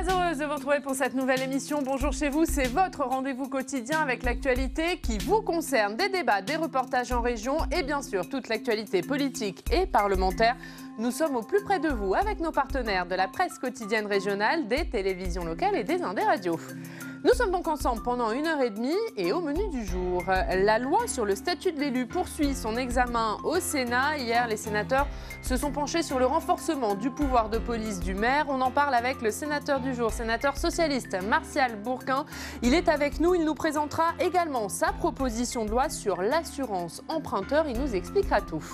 Très heureuse de vous retrouver pour cette nouvelle émission. Bonjour chez vous, c'est votre rendez-vous quotidien avec l'actualité qui vous concerne. Des débats, des reportages en région et bien sûr toute l'actualité politique et parlementaire. Nous sommes au plus près de vous avec nos partenaires de la presse quotidienne régionale, des télévisions locales et des radios. Nous sommes donc ensemble pendant 1h30 et au menu du jour, la loi sur le statut de l'élu poursuit son examen au Sénat. Hier, les sénateurs se sont penchés sur le renforcement du pouvoir de police du maire. On en parle avec le sénateur du jour, sénateur socialiste Martial Bourquin. Il est avec nous, il nous présentera également sa proposition de loi sur l'assurance emprunteur. Il nous expliquera tout.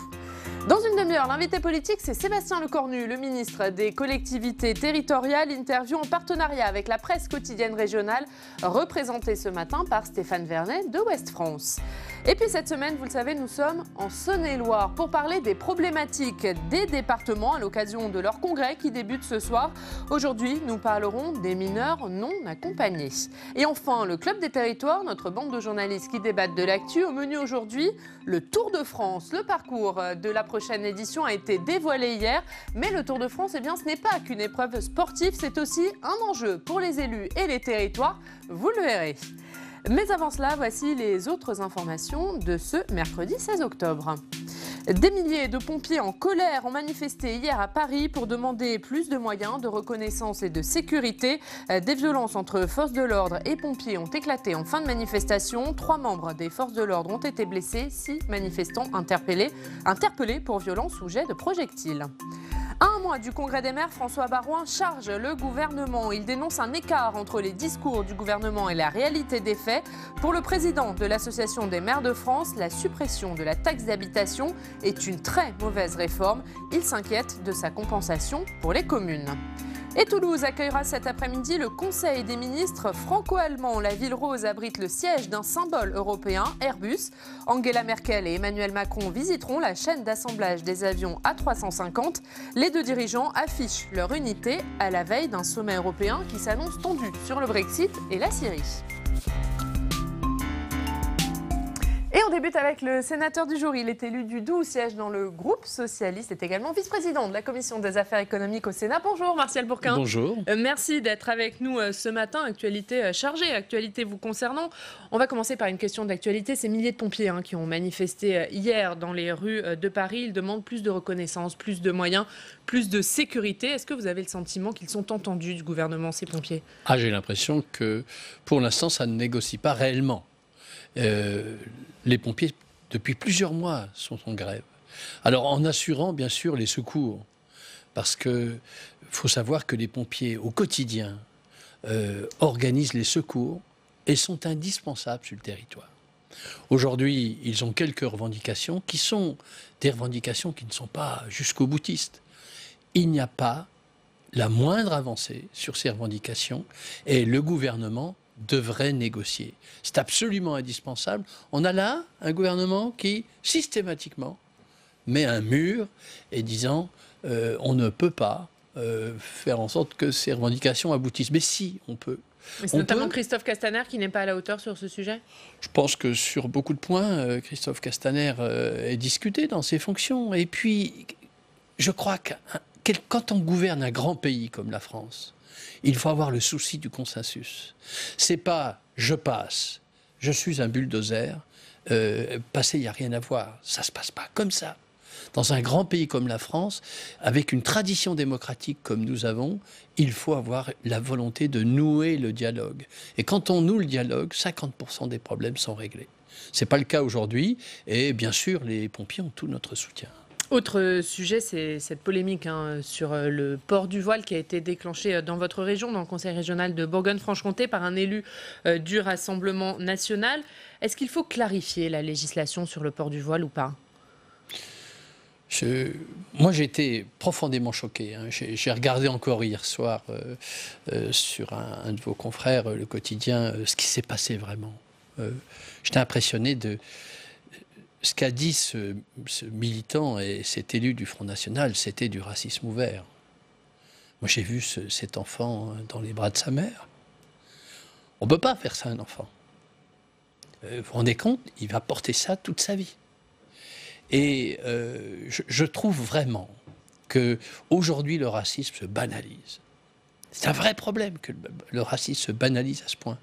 Dans une demi-heure, l'invité politique, c'est Sébastien Lecornu, le ministre des collectivités territoriales. Interview en partenariat avec la presse quotidienne régionale, représentée ce matin par Stéphane Vernet de Ouest France. Et puis cette semaine, vous le savez, nous sommes en Saône-et-Loire pour parler des problématiques des départements à l'occasion de leur congrès qui débute ce soir. Aujourd'hui, nous parlerons des mineurs non accompagnés. Et enfin, le Club des territoires, notre bande de journalistes qui débattent de l'actu. Au menu aujourd'hui, le Tour de France. Le parcours de la prochaine édition a été dévoilé hier. Mais le Tour de France, eh bien, ce n'est pas qu'une épreuve sportive, c'est aussi un enjeu pour les élus et les territoires. Vous le verrez. Mais avant cela, voici les autres informations de ce mercredi 16 octobre. Des milliers de pompiers en colère ont manifesté hier à Paris pour demander plus de moyens de reconnaissance et de sécurité. Des violences entre forces de l'ordre et pompiers ont éclaté en fin de manifestation. 3 membres des forces de l'ordre ont été blessés, 6 manifestants interpellés pour violence ou jet de projectiles. À un mois du congrès des maires, François Baroin charge le gouvernement. Il dénonce un écart entre les discours du gouvernement et la réalité des faits. Pour le président de l'Association des maires de France, la suppression de la taxe d'habitation est une très mauvaise réforme. Il s'inquiète de sa compensation pour les communes. Et Toulouse accueillera cet après-midi le Conseil des ministres franco-allemands. La ville rose abrite le siège d'un symbole européen, Airbus. Angela Merkel et Emmanuel Macron visiteront la chaîne d'assemblage des avions A350. Les deux dirigeants affichent leur unité à la veille d'un sommet européen qui s'annonce tendu sur le Brexit et la Syrie. Et on débute avec le sénateur du jour. Il est élu du Doubs, siège dans le groupe socialiste, est également vice-président de la commission des affaires économiques au Sénat. Bonjour Martial Bourquin. Bonjour. Merci d'être avec nous ce matin. Actualité chargée, actualité vous concernant. On va commencer par une question d'actualité. Ces milliers de pompiers qui ont manifesté hier dans les rues de Paris. Ils demandent plus de reconnaissance, plus de moyens, plus de sécurité. Est-ce que vous avez le sentiment qu'ils sont entendus du gouvernement, ces pompiers ? J'ai l'impression que pour l'instant, ça ne négocie pas réellement. Les pompiers, depuis plusieurs mois, sont en grève. Alors, en assurant, bien sûr, les secours. Parce qu'il faut savoir que les pompiers, au quotidien, organisent les secours et sont indispensables sur le territoire. Aujourd'hui, ils ont quelques revendications qui sont des revendications qui ne sont pas jusqu'au boutiste. Il n'y a pas la moindre avancée sur ces revendications et le gouvernement devrait négocier. C'est absolument indispensable. On a là un gouvernement qui, systématiquement, met un mur et disant on ne peut pas faire en sorte que ces revendications aboutissent. Mais si, on peut. C'est notamment Christophe Castaner qui n'est pas à la hauteur sur ce sujet ? Je pense que sur beaucoup de points, Christophe Castaner est discuté dans ses fonctions. Et puis, je crois que quand on gouverne un grand pays comme la France, il faut avoir le souci du consensus. C'est pas je passe, je suis un bulldozer, passer, il n'y a rien à voir. Ça ne se passe pas comme ça. Dans un grand pays comme la France, avec une tradition démocratique comme nous avons, il faut avoir la volonté de nouer le dialogue. Et quand on noue le dialogue, 50% des problèmes sont réglés. Ce n'est pas le cas aujourd'hui, et bien sûr, les pompiers ont tout notre soutien. Autre sujet, c'est cette polémique sur le port du voile qui a été déclenché dans votre région, dans le Conseil régional de Bourgogne-Franche-Comté, par un élu du Rassemblement national. Est-ce qu'il faut clarifier la législation sur le port du voile ou pas ? Moi, j'ai été profondément choqué. J'ai regardé encore hier soir sur un de vos confrères, le quotidien, ce qui s'est passé vraiment. J'étais impressionné de ce qu'a dit ce militant et cet élu du Front National. C'était du racisme ouvert. Moi, j'ai vu cet enfant dans les bras de sa mère. On ne peut pas faire ça à un enfant. Vous vous rendez compte, il va porter ça toute sa vie. Et je trouve vraiment qu'aujourd'hui, le racisme se banalise. C'est un vrai problème que le racisme se banalise à ce point.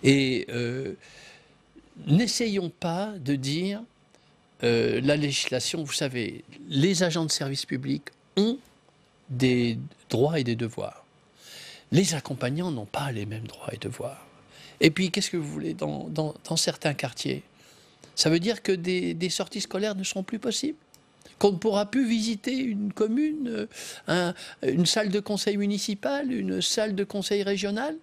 Et n'essayons pas de dire la législation, vous savez, les agents de service public ont des droits et des devoirs. Les accompagnants n'ont pas les mêmes droits et devoirs. Et puis, qu'est-ce que vous voulez dans certains quartiers? Ça veut dire que des sorties scolaires ne seront plus possibles? Qu'on ne pourra plus visiter une commune, une salle de conseil municipal, une salle de conseil régional?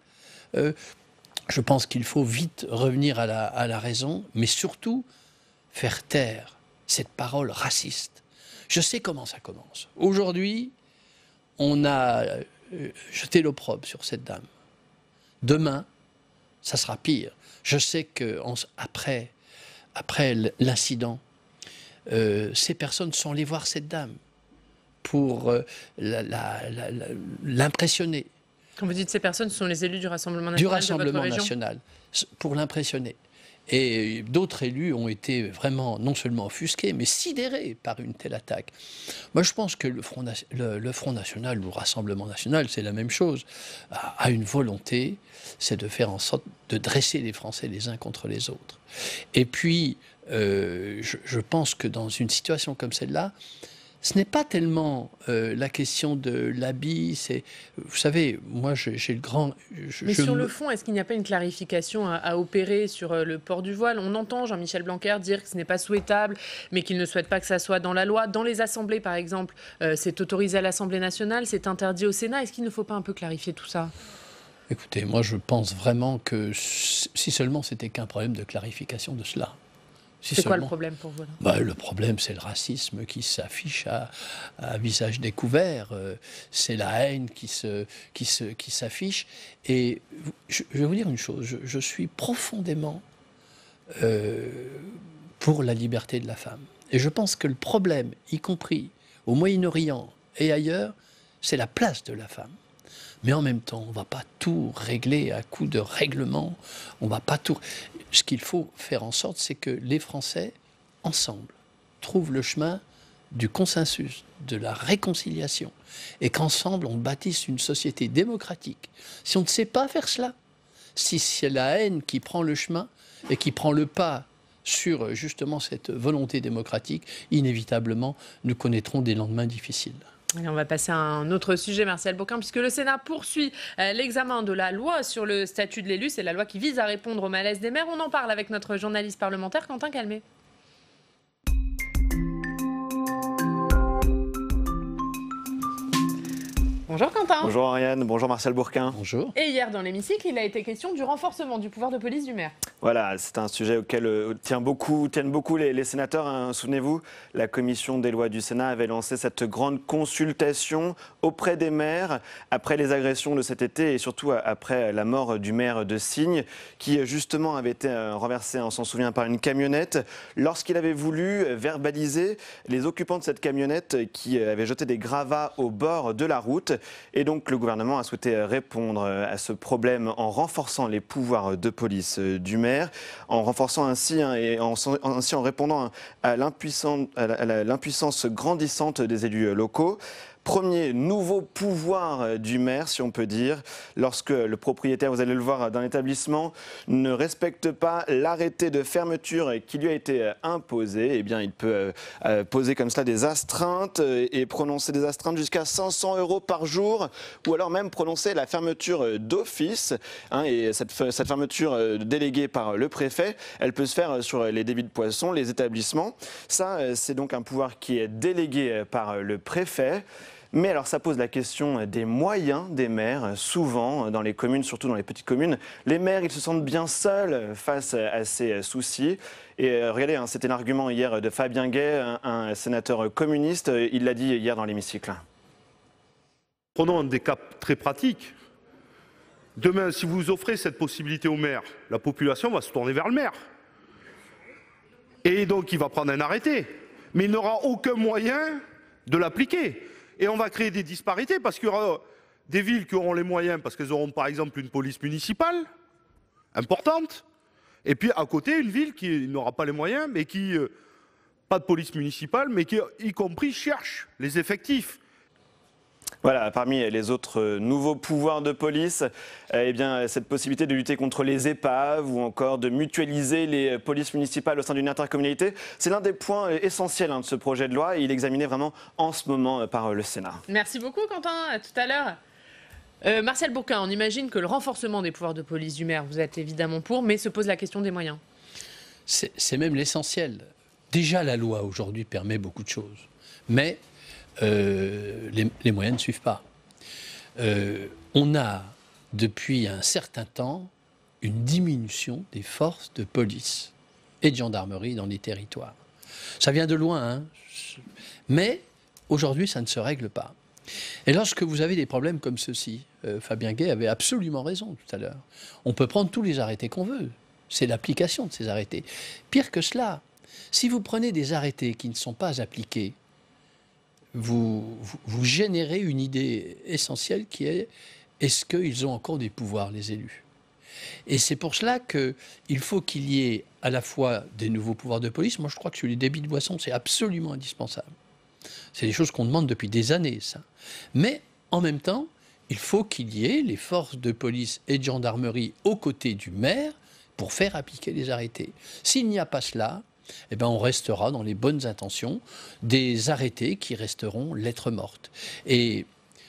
Je pense qu'il faut vite revenir à la raison, mais surtout faire taire cette parole raciste. Je sais comment ça commence. Aujourd'hui, on a jeté l'opprobre sur cette dame. Demain, ça sera pire. Je sais qu'après l'incident, ces personnes sont allées voir cette dame pour l'impressionner. Quand vous dites ces personnes, ce sont les élus du Rassemblement national Du Rassemblement de votre région national, pour l'impressionner. Et d'autres élus ont été vraiment non seulement offusqués, mais sidérés par une telle attaque. Moi, je pense que le Front National ou le Rassemblement national, c'est la même chose, a une volonté, c'est de faire en sorte de dresser les Français les uns contre les autres. Et puis, je pense que dans une situation comme celle-là, ce n'est pas tellement la question de l'habit, c'est, vous savez, moi j'ai le grand... Mais sur le fond, est-ce qu'il n'y a pas une clarification à opérer sur le port du voile? On entend Jean-Michel Blanquer dire que ce n'est pas souhaitable, mais qu'il ne souhaite pas que ça soit dans la loi. Dans les assemblées, par exemple, c'est autorisé à l'Assemblée nationale, c'est interdit au Sénat. Est-ce qu'il ne faut pas un peu clarifier tout ça? Écoutez, moi je pense vraiment que si seulement c'était qu'un problème de clarification de cela. C'est quoi le problème pour vous là? Le problème, c'est le racisme qui s'affiche à visage découvert. C'est la haine qui s'affiche. Et je vais vous dire une chose. Je suis profondément pour la liberté de la femme. Et je pense que le problème, y compris au Moyen-Orient et ailleurs, c'est la place de la femme. Mais en même temps, on ne va pas tout régler à coup de règlement. On va pas tout... Ce qu'il faut faire en sorte, c'est que les Français, ensemble, trouvent le chemin du consensus, de la réconciliation, et qu'ensemble, on bâtisse une société démocratique. Si on ne sait pas faire cela, si c'est la haine qui prend le chemin et qui prend le pas sur justement cette volonté démocratique, inévitablement, nous connaîtrons des lendemains difficiles. Et on va passer à un autre sujet, Martial Bourquin, puisque le Sénat poursuit l'examen de la loi sur le statut de l'élu. C'est la loi qui vise à répondre au malaise des maires. On en parle avec notre journaliste parlementaire, Quentin Calmet. Bonjour Quentin. Bonjour Ariane, bonjour Martial Bourquin. Bonjour. Et hier dans l'hémicycle, il a été question du renforcement du pouvoir de police du maire. Voilà, c'est un sujet auquel tiennent beaucoup les sénateurs. Hein. Souvenez-vous, la commission des lois du Sénat avait lancé cette grande consultation auprès des maires après les agressions de cet été et surtout après la mort du maire de Signes qui justement avait été renversé, on s'en souvient, par une camionnette lorsqu'il avait voulu verbaliser les occupants de cette camionnette qui avaient jeté des gravats au bord de la route. Et donc le gouvernement a souhaité répondre à ce problème en renforçant les pouvoirs de police du maire, en renforçant ainsi et en répondant à l'impuissance grandissante des élus locaux. Premier nouveau pouvoir du maire, si on peut dire, lorsque le propriétaire, vous allez le voir, d'un établissement ne respecte pas l'arrêté de fermeture qui lui a été imposé, eh bien, il peut poser comme cela des astreintes et prononcer des astreintes jusqu'à 500 € par jour, ou alors même prononcer la fermeture d'office. Et cette fermeture déléguée par le préfet, elle peut se faire sur les débits de poissons, les établissements. Ça, c'est donc un pouvoir qui est délégué par le préfet. Mais alors ça pose la question des moyens des maires. Souvent dans les communes, surtout dans les petites communes, les maires ils se sentent bien seuls face à ces soucis. Et regardez, c'était l'argument hier de Fabien Gay, un sénateur communiste, il l'a dit hier dans l'hémicycle. Prenons des cas très pratiques. Demain, si vous offrez cette possibilité au maire, la population va se tourner vers le maire. Et donc il va prendre un arrêté. Mais il n'aura aucun moyen de l'appliquer. Et on va créer des disparités parce qu'il y aura des villes qui auront les moyens parce qu'elles auront par exemple une police municipale importante. Et puis à côté, une ville qui n'aura pas les moyens, mais qui, pas de police municipale, mais qui y compris cherche les effectifs. Voilà, parmi les autres nouveaux pouvoirs de police, eh bien, cette possibilité de lutter contre les épaves ou encore de mutualiser les polices municipales au sein d'une intercommunalité, c'est l'un des points essentiels de ce projet de loi et il est examiné vraiment en ce moment par le Sénat. Merci beaucoup Quentin, à tout à l'heure. Martial Bourquin, on imagine que le renforcement des pouvoirs de police du maire, vous êtes évidemment pour, mais se pose la question des moyens. C'est même l'essentiel. Déjà, la loi aujourd'hui permet beaucoup de choses, mais les moyens ne suivent pas. On a, depuis un certain temps, une diminution des forces de police et de gendarmerie dans les territoires. Ça vient de loin, hein, mais aujourd'hui, ça ne se règle pas. Et lorsque vous avez des problèmes comme ceux-ci, Fabien Gay avait absolument raison tout à l'heure. On peut prendre tous les arrêtés qu'on veut. C'est l'application de ces arrêtés. Pire que cela, si vous prenez des arrêtés qui ne sont pas appliqués, vous générez une idée essentielle qui est: est-ce qu'ils ont encore des pouvoirs, les élus? Et c'est pour cela qu'il faut qu'il y ait à la fois des nouveaux pouvoirs de police. Moi, je crois que sur les débits de boissons, c'est absolument indispensable. C'est des choses qu'on demande depuis des années, ça. Mais en même temps, il faut qu'il y ait les forces de police et de gendarmerie aux côtés du maire pour faire appliquer les arrêtés. S'il n'y a pas cela, eh ben on restera dans les bonnes intentions, des arrêtés qui resteront lettres mortes. Et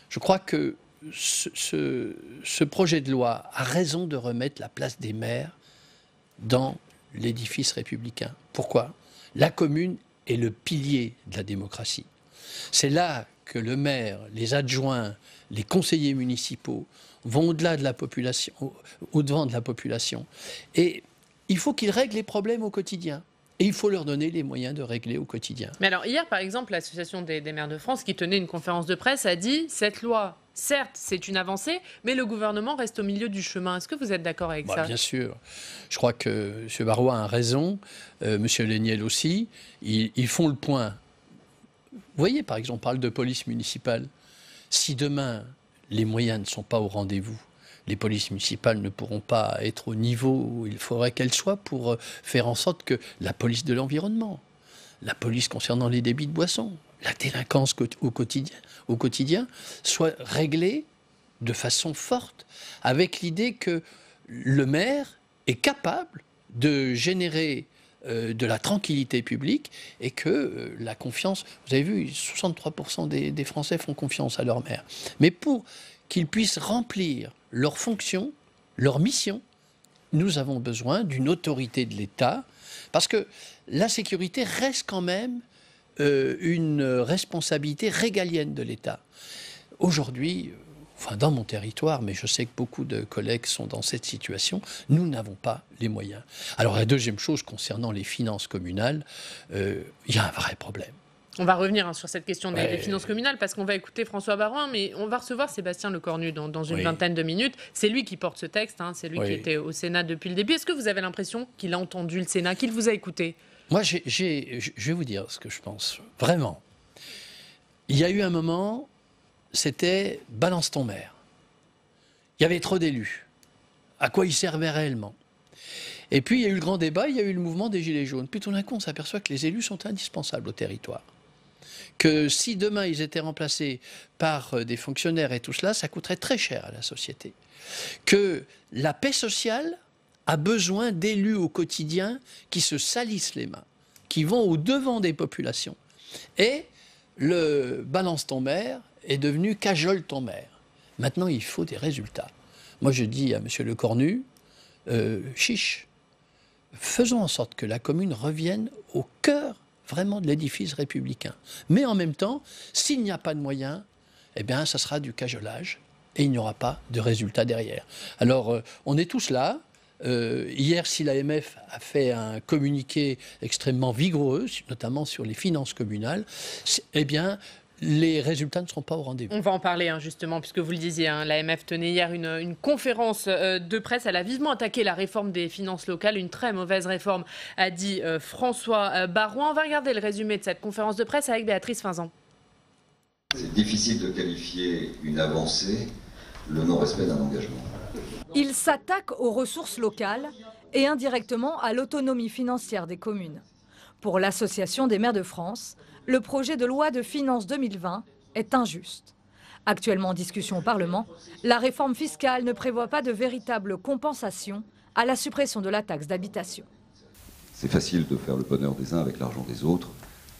je crois que ce projet de loi a raison de remettre la place des maires dans l'édifice républicain. Pourquoi? La commune est le pilier de la démocratie. C'est là que le maire, les adjoints, les conseillers municipaux vont au-delà de la population, au-devant de la population. Et il faut qu'ils règlent les problèmes au quotidien. Et il faut leur donner les moyens de régler au quotidien. Mais alors, hier, par exemple, l'Association des maires de France, qui tenait une conférence de presse, a dit « Cette loi, certes, c'est une avancée, mais le gouvernement reste au milieu du chemin ». Est-ce que vous êtes d'accord avec ça? Bien sûr. Je crois que M. Barois a raison, M. Léniel aussi. Ils font le point. Vous voyez, par exemple, on parle de police municipale. Si demain, les moyens ne sont pas au rendez-vous, les polices municipales ne pourront pas être au niveau où il faudrait qu'elles soient pour faire en sorte que la police de l'environnement, la police concernant les débits de boissons, la délinquance au quotidien soit réglée de façon forte, avec l'idée que le maire est capable de générer de la tranquillité publique et que la confiance... Vous avez vu, 63% des Français font confiance à leur maire. Mais pour qu'ils puissent remplir leurs fonctions, leur mission, nous avons besoin d'une autorité de l'État, parce que la sécurité reste quand même une responsabilité régalienne de l'État. Aujourd'hui, enfin dans mon territoire, mais je sais que beaucoup de collègues sont dans cette situation, nous n'avons pas les moyens. Alors la deuxième chose concernant les finances communales, il y a un vrai problème. On va revenir sur cette question des finances communales parce qu'on va écouter François Baroin, mais on va recevoir Sébastien Lecornu dans une vingtaine de minutes. C'est lui qui porte ce texte, hein, c'est lui qui était au Sénat depuis le début. Est-ce que vous avez l'impression qu'il a entendu le Sénat, qu'il vous a écouté? Moi, je vais vous dire ce que je pense. Vraiment. Il y a eu un moment, c'était « balance ton maire ». Il y avait trop d'élus. À quoi ils servaient réellement? Et puis, il y a eu le grand débat, il y a eu le mouvement des Gilets jaunes. Puis tout d'un coup, on s'aperçoit que les élus sont indispensables au territoire. Que si demain ils étaient remplacés par des fonctionnaires et tout cela, ça coûterait très cher à la société. Que la paix sociale a besoin d'élus au quotidien qui se salissent les mains, qui vont au-devant des populations. Et le balance ton maire est devenu cajole ton maire. Maintenant, il faut des résultats. Moi, je dis à M. Lecornu, chiche, faisons en sorte que la commune revienne au cœur vraiment de l'édifice républicain. Mais en même temps, s'il n'y a pas de moyens, eh bien, ça sera du cajolage et il n'y aura pas de résultat derrière. Alors, on est tous là. Hier, si l'AMF a fait un communiqué extrêmement vigoureux, notamment sur les finances communales, eh bien, les résultats ne seront pas au rendez-vous. On va en parler justement, puisque vous le disiez, l'AMF tenait hier une conférence de presse. Elle a vivement attaqué la réforme des finances locales, une très mauvaise réforme, a dit François Baroin. On va regarder le résumé de cette conférence de presse avec Béatrice Finzan. C'est difficile de qualifier une avancée le non-respect d'un engagement. Il s'attaque aux ressources locales et indirectement à l'autonomie financière des communes. Pour l'Association des maires de France, le projet de loi de finances 2020 est injuste. Actuellement en discussion au Parlement, la réforme fiscale ne prévoit pas de véritable compensation à la suppression de la taxe d'habitation. C'est facile de faire le bonheur des uns avec l'argent des autres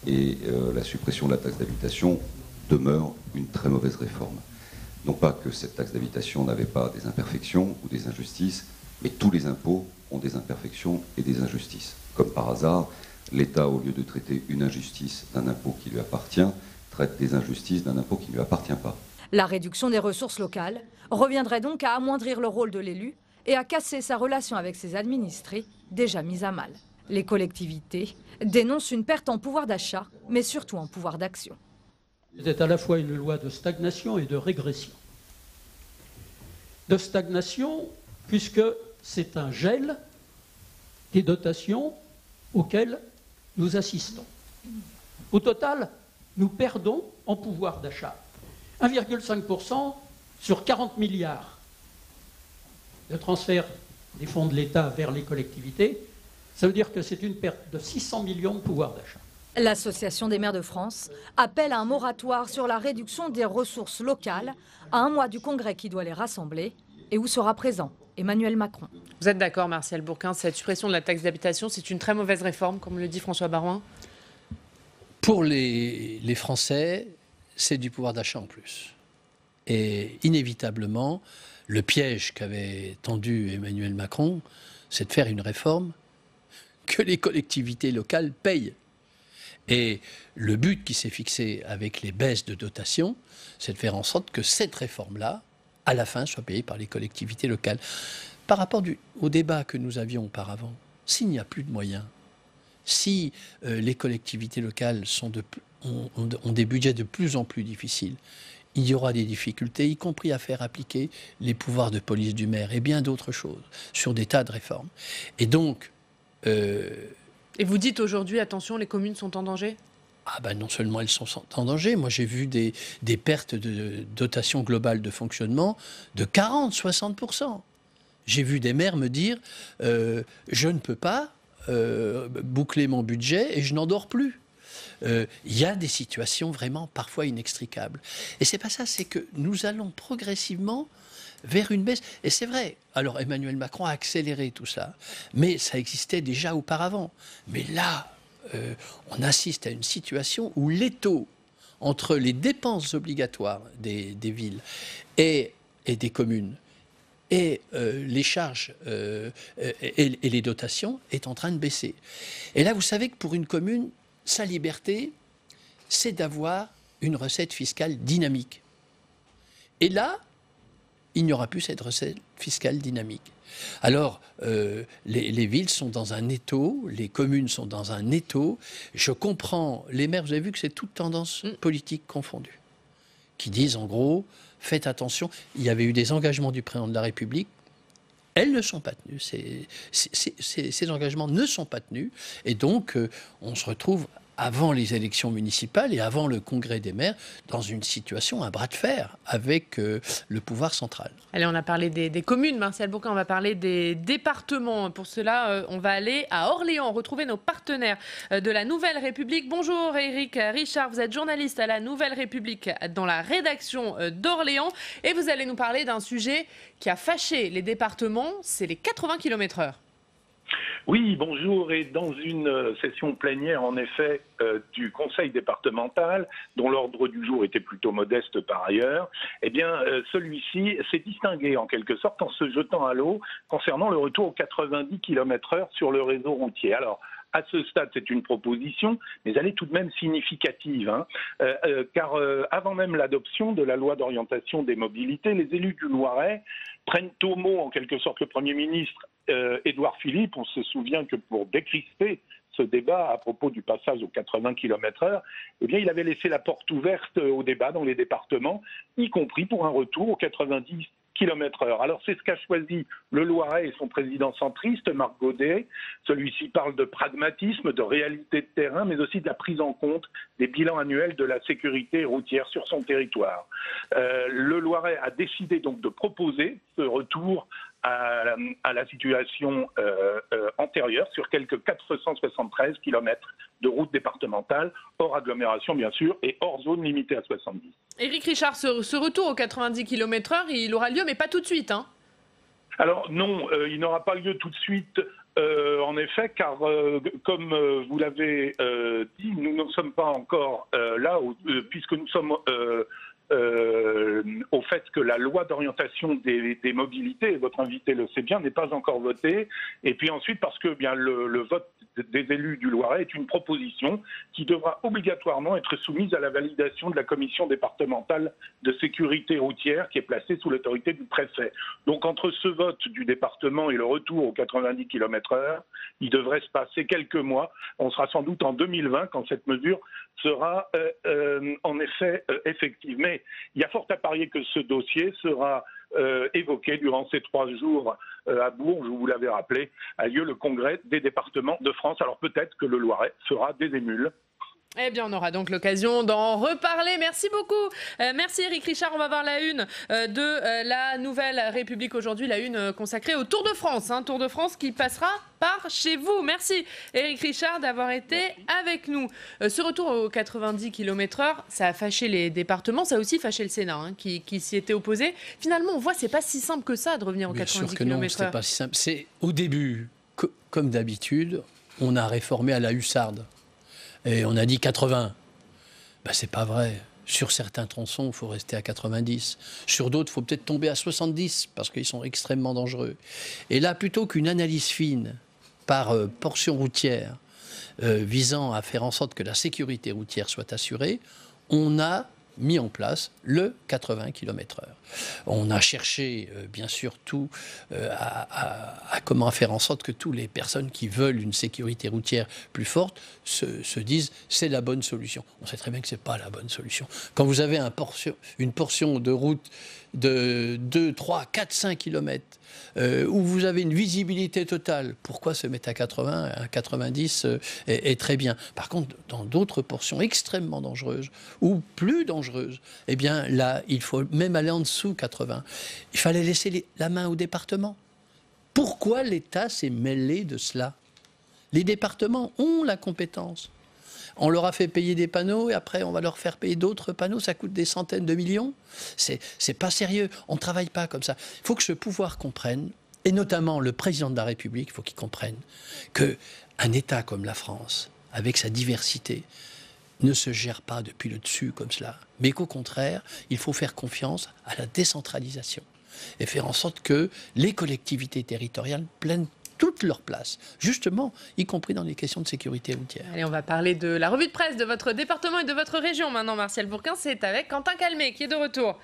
et la suppression de la taxe d'habitation demeure une très mauvaise réforme. Non pas que cette taxe d'habitation n'avait pas des imperfections ou des injustices, mais tous les impôts ont des imperfections et des injustices. Comme par hasard, l'État, au lieu de traiter une injustice d'un impôt qui lui appartient, traite des injustices d'un impôt qui ne lui appartient pas. La réduction des ressources locales reviendrait donc à amoindrir le rôle de l'élu et à casser sa relation avec ses administrés, déjà mise à mal. Les collectivités dénoncent une perte en pouvoir d'achat, mais surtout en pouvoir d'action. C'est à la fois une loi de stagnation et de régression. De stagnation, puisque c'est un gel des dotations auxquelles nous assistons. Au total, nous perdons en pouvoir d'achat 1,5% sur 40 milliards de transfert des fonds de l'État vers les collectivités. Ça veut dire que c'est une perte de 600 millions de pouvoir d'achat. L'Association des maires de France appelle à un moratoire sur la réduction des ressources locales à un mois du Congrès qui doit les rassembler et où sera présent Emmanuel Macron. Vous êtes d'accord, Martial Bourquin, cette suppression de la taxe d'habitation, c'est une très mauvaise réforme, comme le dit François Baroin? Pour les Français, c'est du pouvoir d'achat en plus. Et inévitablement, le piège qu'avait tendu Emmanuel Macron, c'est de faire une réforme que les collectivités locales payent. Et le but qui s'est fixé avec les baisses de dotation, c'est de faire en sorte que cette réforme-là, à la fin, soit payée par les collectivités locales. Par rapport au débat que nous avions auparavant, s'il n'y a plus de moyens, si les collectivités locales ont des budgets de plus en plus difficiles, il y aura des difficultés, y compris à faire appliquer les pouvoirs de police du maire et bien d'autres choses, sur des tas de réformes. Et donc... Et vous dites aujourd'hui, attention, les communes sont en danger? Ah ben non seulement elles sont en danger, moi j'ai vu des pertes de dotation globale de fonctionnement de 40-60%. J'ai vu des maires me dire je ne peux pas boucler mon budget et je n'en dors plus. Il y a des situations vraiment parfois inextricables. Et c'est pas ça, c'est que nous allons progressivement vers une baisse. Et c'est vrai, alors Emmanuel Macron a accéléré tout ça, mais ça existait déjà auparavant. Mais là, on assiste à une situation où l'étau entre les dépenses obligatoires des villes et des communes et les charges et les dotations est en train de baisser. Et là, vous savez que pour une commune, sa liberté, c'est d'avoir une recette fiscale dynamique. Et là, il n'y aura plus cette recette fiscale dynamique. Alors, les villes sont dans un étau, les communes sont dans un étau. Je comprends les maires, vous avez vu que c'est toute tendance politique confondue, qui disent en gros, faites attention. Il y avait eu des engagements du président de la République. Elles ne sont pas tenues. Ces engagements ne sont pas tenus. Et donc, on se retrouve avant les élections municipales et avant le congrès des maires, dans une situation, un bras de fer avec le pouvoir central. Allez, on a parlé des communes, Martial Bourquin, on va parler des départements. Pour cela, on va aller à Orléans, retrouver nos partenaires de la Nouvelle République. Bonjour Éric Richard, vous êtes journaliste à la Nouvelle République dans la rédaction d'Orléans et vous allez nous parler d'un sujet qui a fâché les départements, c'est les 80 km/h. Oui, bonjour. Et dans une session plénière, en effet, du Conseil départemental, dont l'ordre du jour était plutôt modeste par ailleurs, eh bien, celui-ci s'est distingué en quelque sorte en se jetant à l'eau concernant le retour aux 90 km/h sur le réseau routier. Alors, à ce stade, c'est une proposition, mais elle est tout de même significative, hein, car avant même l'adoption de la loi d'orientation des mobilités, les élus du Loiret prennent au mot, en quelque sorte, le Premier ministre Édouard Philippe. On se souvient que pour décrisper ce débat à propos du passage aux 80 km/h, eh bien, il avait laissé la porte ouverte au débat dans les départements, y compris pour un retour aux 90 km/h. Alors c'est ce qu'a choisi le Loiret et son président centriste, Marc Godet. Celui-ci parle de pragmatisme, de réalité de terrain, mais aussi de la prise en compte des bilans annuels de la sécurité routière sur son territoire. Le Loiret a décidé donc de proposer ce retour à la situation antérieure sur quelques 473 km de route départementale, hors agglomération bien sûr, et hors zone limitée à 70. Éric Richard, ce retour aux 90 km/h, il aura lieu, mais pas tout de suite, hein? Alors non, il n'aura pas lieu tout de suite. En effet, car comme vous l'avez dit, nous ne sommes pas encore là, puisque nous sommes au fait que la loi d'orientation des mobilités, et votre invité le sait bien, n'est pas encore votée. Et puis ensuite, parce que bien le vote des élus du Loiret est une proposition qui devra obligatoirement être soumise à la validation de la commission départementale de sécurité routière qui est placée sous l'autorité du préfet. Donc entre ce vote du département et le retour aux 90 km/h, il devrait se passer quelques mois. On sera sans doute en 2020 quand cette mesure sera en effet effective. Mais il y a fort à parier que ce dossier sera évoqué durant ces 3 jours à Bourges, où vous l'avez rappelé, a lieu le congrès des départements de France. Alors peut-être que le Loiret fera des émules. Eh bien, on aura donc l'occasion d'en reparler. Merci beaucoup. Merci Éric Richard. On va voir la une de la Nouvelle République aujourd'hui, la une consacrée au Tour de France. Tour de France qui passera par chez vous. Merci Éric Richard d'avoir été avec nous. Ce retour aux 90 km/h, ça a fâché les départements, ça a aussi fâché le Sénat qui s'y était opposé. Finalement, on voit c'est pas si simple que ça de revenir aux 90 km/h. Non, c'est pas si simple. C'est au début, comme d'habitude, on a réformé à la hussarde. Et on a dit 80. Ben, c'est pas vrai. Sur certains tronçons, il faut rester à 90. Sur d'autres, il faut peut-être tomber à 70 parce qu'ils sont extrêmement dangereux. Et là, plutôt qu'une analyse fine par portion routière visant à faire en sorte que la sécurité routière soit assurée, on a mis en place le 80 km/h. On a cherché, bien sûr, tout à comment faire en sorte que toutes les personnes qui veulent une sécurité routière plus forte se disent c'est la bonne solution. On sait très bien que ce n'est pas la bonne solution. Quand vous avez une portion de route de 2, 3, 4, 5 km où vous avez une visibilité totale, pourquoi se mettre à 80, à 90 est très bien. Par contre, dans d'autres portions extrêmement dangereuses ou plus dangereuses, eh bien là, il faut même aller en dessous 80. Il fallait laisser la main au département. Pourquoi l'État s'est mêlé de cela? Les départements ont la compétence. On leur a fait payer des panneaux et après on va leur faire payer d'autres panneaux, ça coûte des centaines de millions. C'est pas sérieux, on ne travaille pas comme ça. Il faut que ce pouvoir comprenne, et notamment le président de la République, il faut qu'il comprenne qu'un État comme la France, avec sa diversité, ne se gère pas depuis le dessus comme cela, mais qu'au contraire, il faut faire confiance à la décentralisation et faire en sorte que les collectivités territoriales prennent toute leur place, justement, y compris dans les questions de sécurité routière. Allez, on va parler de la revue de presse de votre département et de votre région maintenant, Martial Bourquin. C'est avec Quentin Calmet qui est de retour.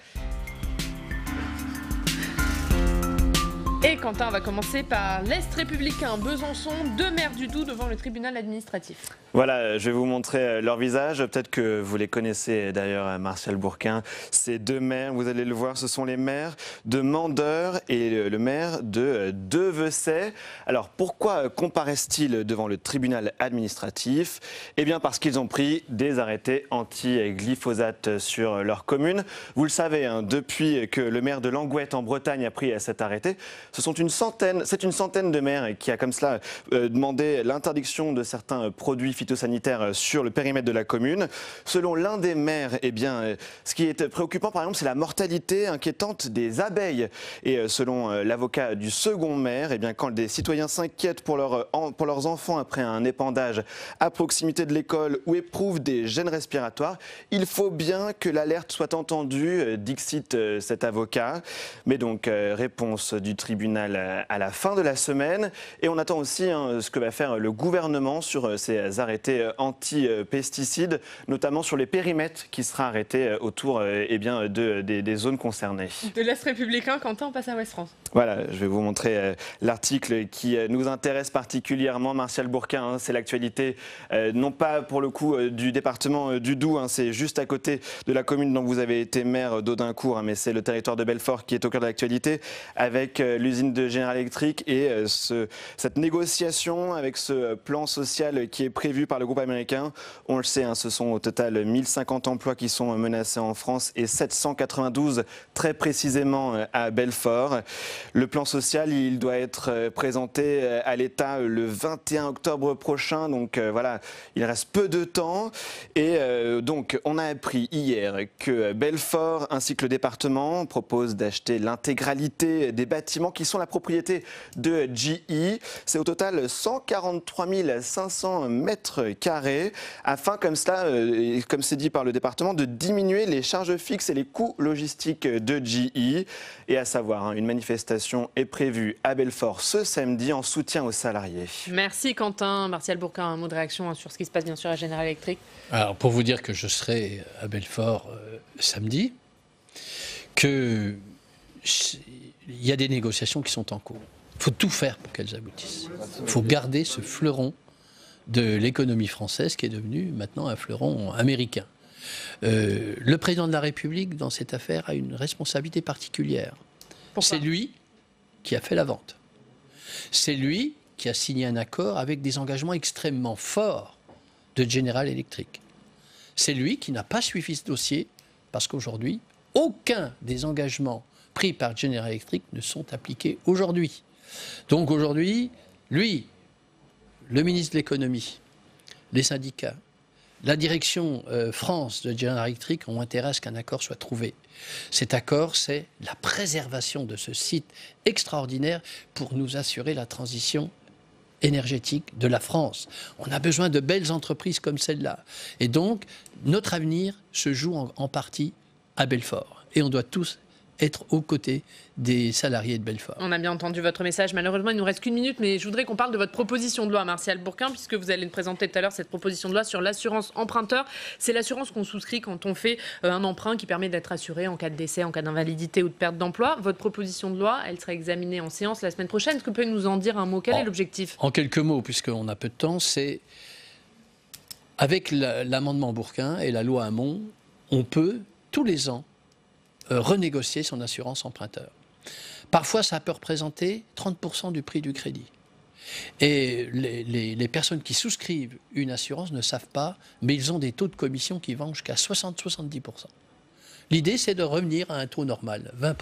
Et Quentin, on va commencer par l'Est républicain. Besançon, 2 maires du Doubs devant le tribunal administratif. Voilà, je vais vous montrer leur visage. Peut-être que vous les connaissez d'ailleurs, Martial Bourquin. Ces 2 maires, vous allez le voir, ce sont les maires de Mandeur et le maire de Devecey. Alors pourquoi comparaissent-ils devant le tribunal administratif? Eh bien parce qu'ils ont pris des arrêtés anti-glyphosate sur leur commune. Vous le savez, depuis que le maire de Langouette en Bretagne a pris cet arrêté, c'est une centaine de maires qui a comme cela demandé l'interdiction de certains produits phytosanitaires sur le périmètre de la commune. Selon l'un des maires, eh bien, ce qui est préoccupant par exemple, c'est la mortalité inquiétante des abeilles. Et selon l'avocat du second maire, eh bien, quand des citoyens s'inquiètent pour leurs enfants après un épandage à proximité de l'école ou éprouvent des gènes respiratoires, il faut bien que l'alerte soit entendue, dixit cet avocat. Mais donc, réponse du tribunal à la fin de la semaine. Et on attend aussi ce que va faire le gouvernement sur ces arrêtés anti-pesticides, notamment sur les périmètres qui sera arrêté autour des zones concernées. De l'Est républicain, Quentin, on passe à Ouest France. Voilà, je vais vous montrer l'article qui nous intéresse particulièrement, Martial Bourquin. C'est l'actualité, non pas pour le coup du département du Doubs, c'est juste à côté de la commune dont vous avez été maire d'Audincourt, mais c'est le territoire de Belfort qui est au cœur de l'actualité, avec l'usine de General Electric et cette négociation avec ce plan social qui est prévu par le groupe américain. On le sait, ce sont au total 1050 emplois qui sont menacés en France et 792 très précisément à Belfort. Le plan social, il doit être présenté à l'État le 21 octobre prochain. Donc voilà, il reste peu de temps. Et donc, on a appris hier que Belfort ainsi que le département proposent d'acheter l'intégralité des bâtiments qui sont la propriété de GE. C'est au total 143 500 mètres carrés afin, comme cela, comme c'est dit par le département, de diminuer les charges fixes et les coûts logistiques de GE. Et à savoir, une manifestation est prévue à Belfort ce samedi en soutien aux salariés. Merci Quentin. Martial Bourquin, un mot de réaction sur ce qui se passe bien sûr à General Electric. Alors pour vous dire que je serai à Belfort samedi, qu'il y a des négociations qui sont en cours. Il faut tout faire pour qu'elles aboutissent. Il faut garder ce fleuron de l'économie française qui est devenu maintenant un fleuron américain. Le président de la République, dans cette affaire, a une responsabilité particulière. C'est lui qui a fait la vente. C'est lui qui a signé un accord avec des engagements extrêmement forts de General Electric. C'est lui qui n'a pas suivi ce dossier parce qu'aujourd'hui, aucun des engagements pris par General Electric ne sont appliqués aujourd'hui. Donc aujourd'hui, lui, le ministre de l'économie, les syndicats, la direction France de General Electric ont intérêt à ce qu'un accord soit trouvé. Cet accord, c'est la préservation de ce site extraordinaire pour nous assurer la transition énergétique de la France. On a besoin de belles entreprises comme celle-là. Et donc, notre avenir se joue en partie à Belfort. Et on doit tous être aux côtés des salariés de Belfort. On a bien entendu votre message. Malheureusement, il ne nous reste qu'une minute, mais je voudrais qu'on parle de votre proposition de loi, Martial Bourquin, puisque vous allez nous présenter tout à l'heure cette proposition de loi sur l'assurance emprunteur. C'est l'assurance qu'on souscrit quand on fait un emprunt qui permet d'être assuré en cas de décès, en cas d'invalidité ou de perte d'emploi. Votre proposition de loi, elle sera examinée en séance la semaine prochaine. Est-ce que vous pouvez nous en dire un mot? Quel est l'objectif? En quelques mots, puisqu'on a peu de temps, c'est avec l'amendement Bourquin et la loi Hamon, on peut tous les ans renégocier son assurance emprunteur. Parfois, ça peut représenter 30% du prix du crédit. Et les personnes qui souscrivent une assurance ne savent pas, mais ils ont des taux de commission qui vont jusqu'à 60-70%. L'idée, c'est de revenir à un taux normal, 20%.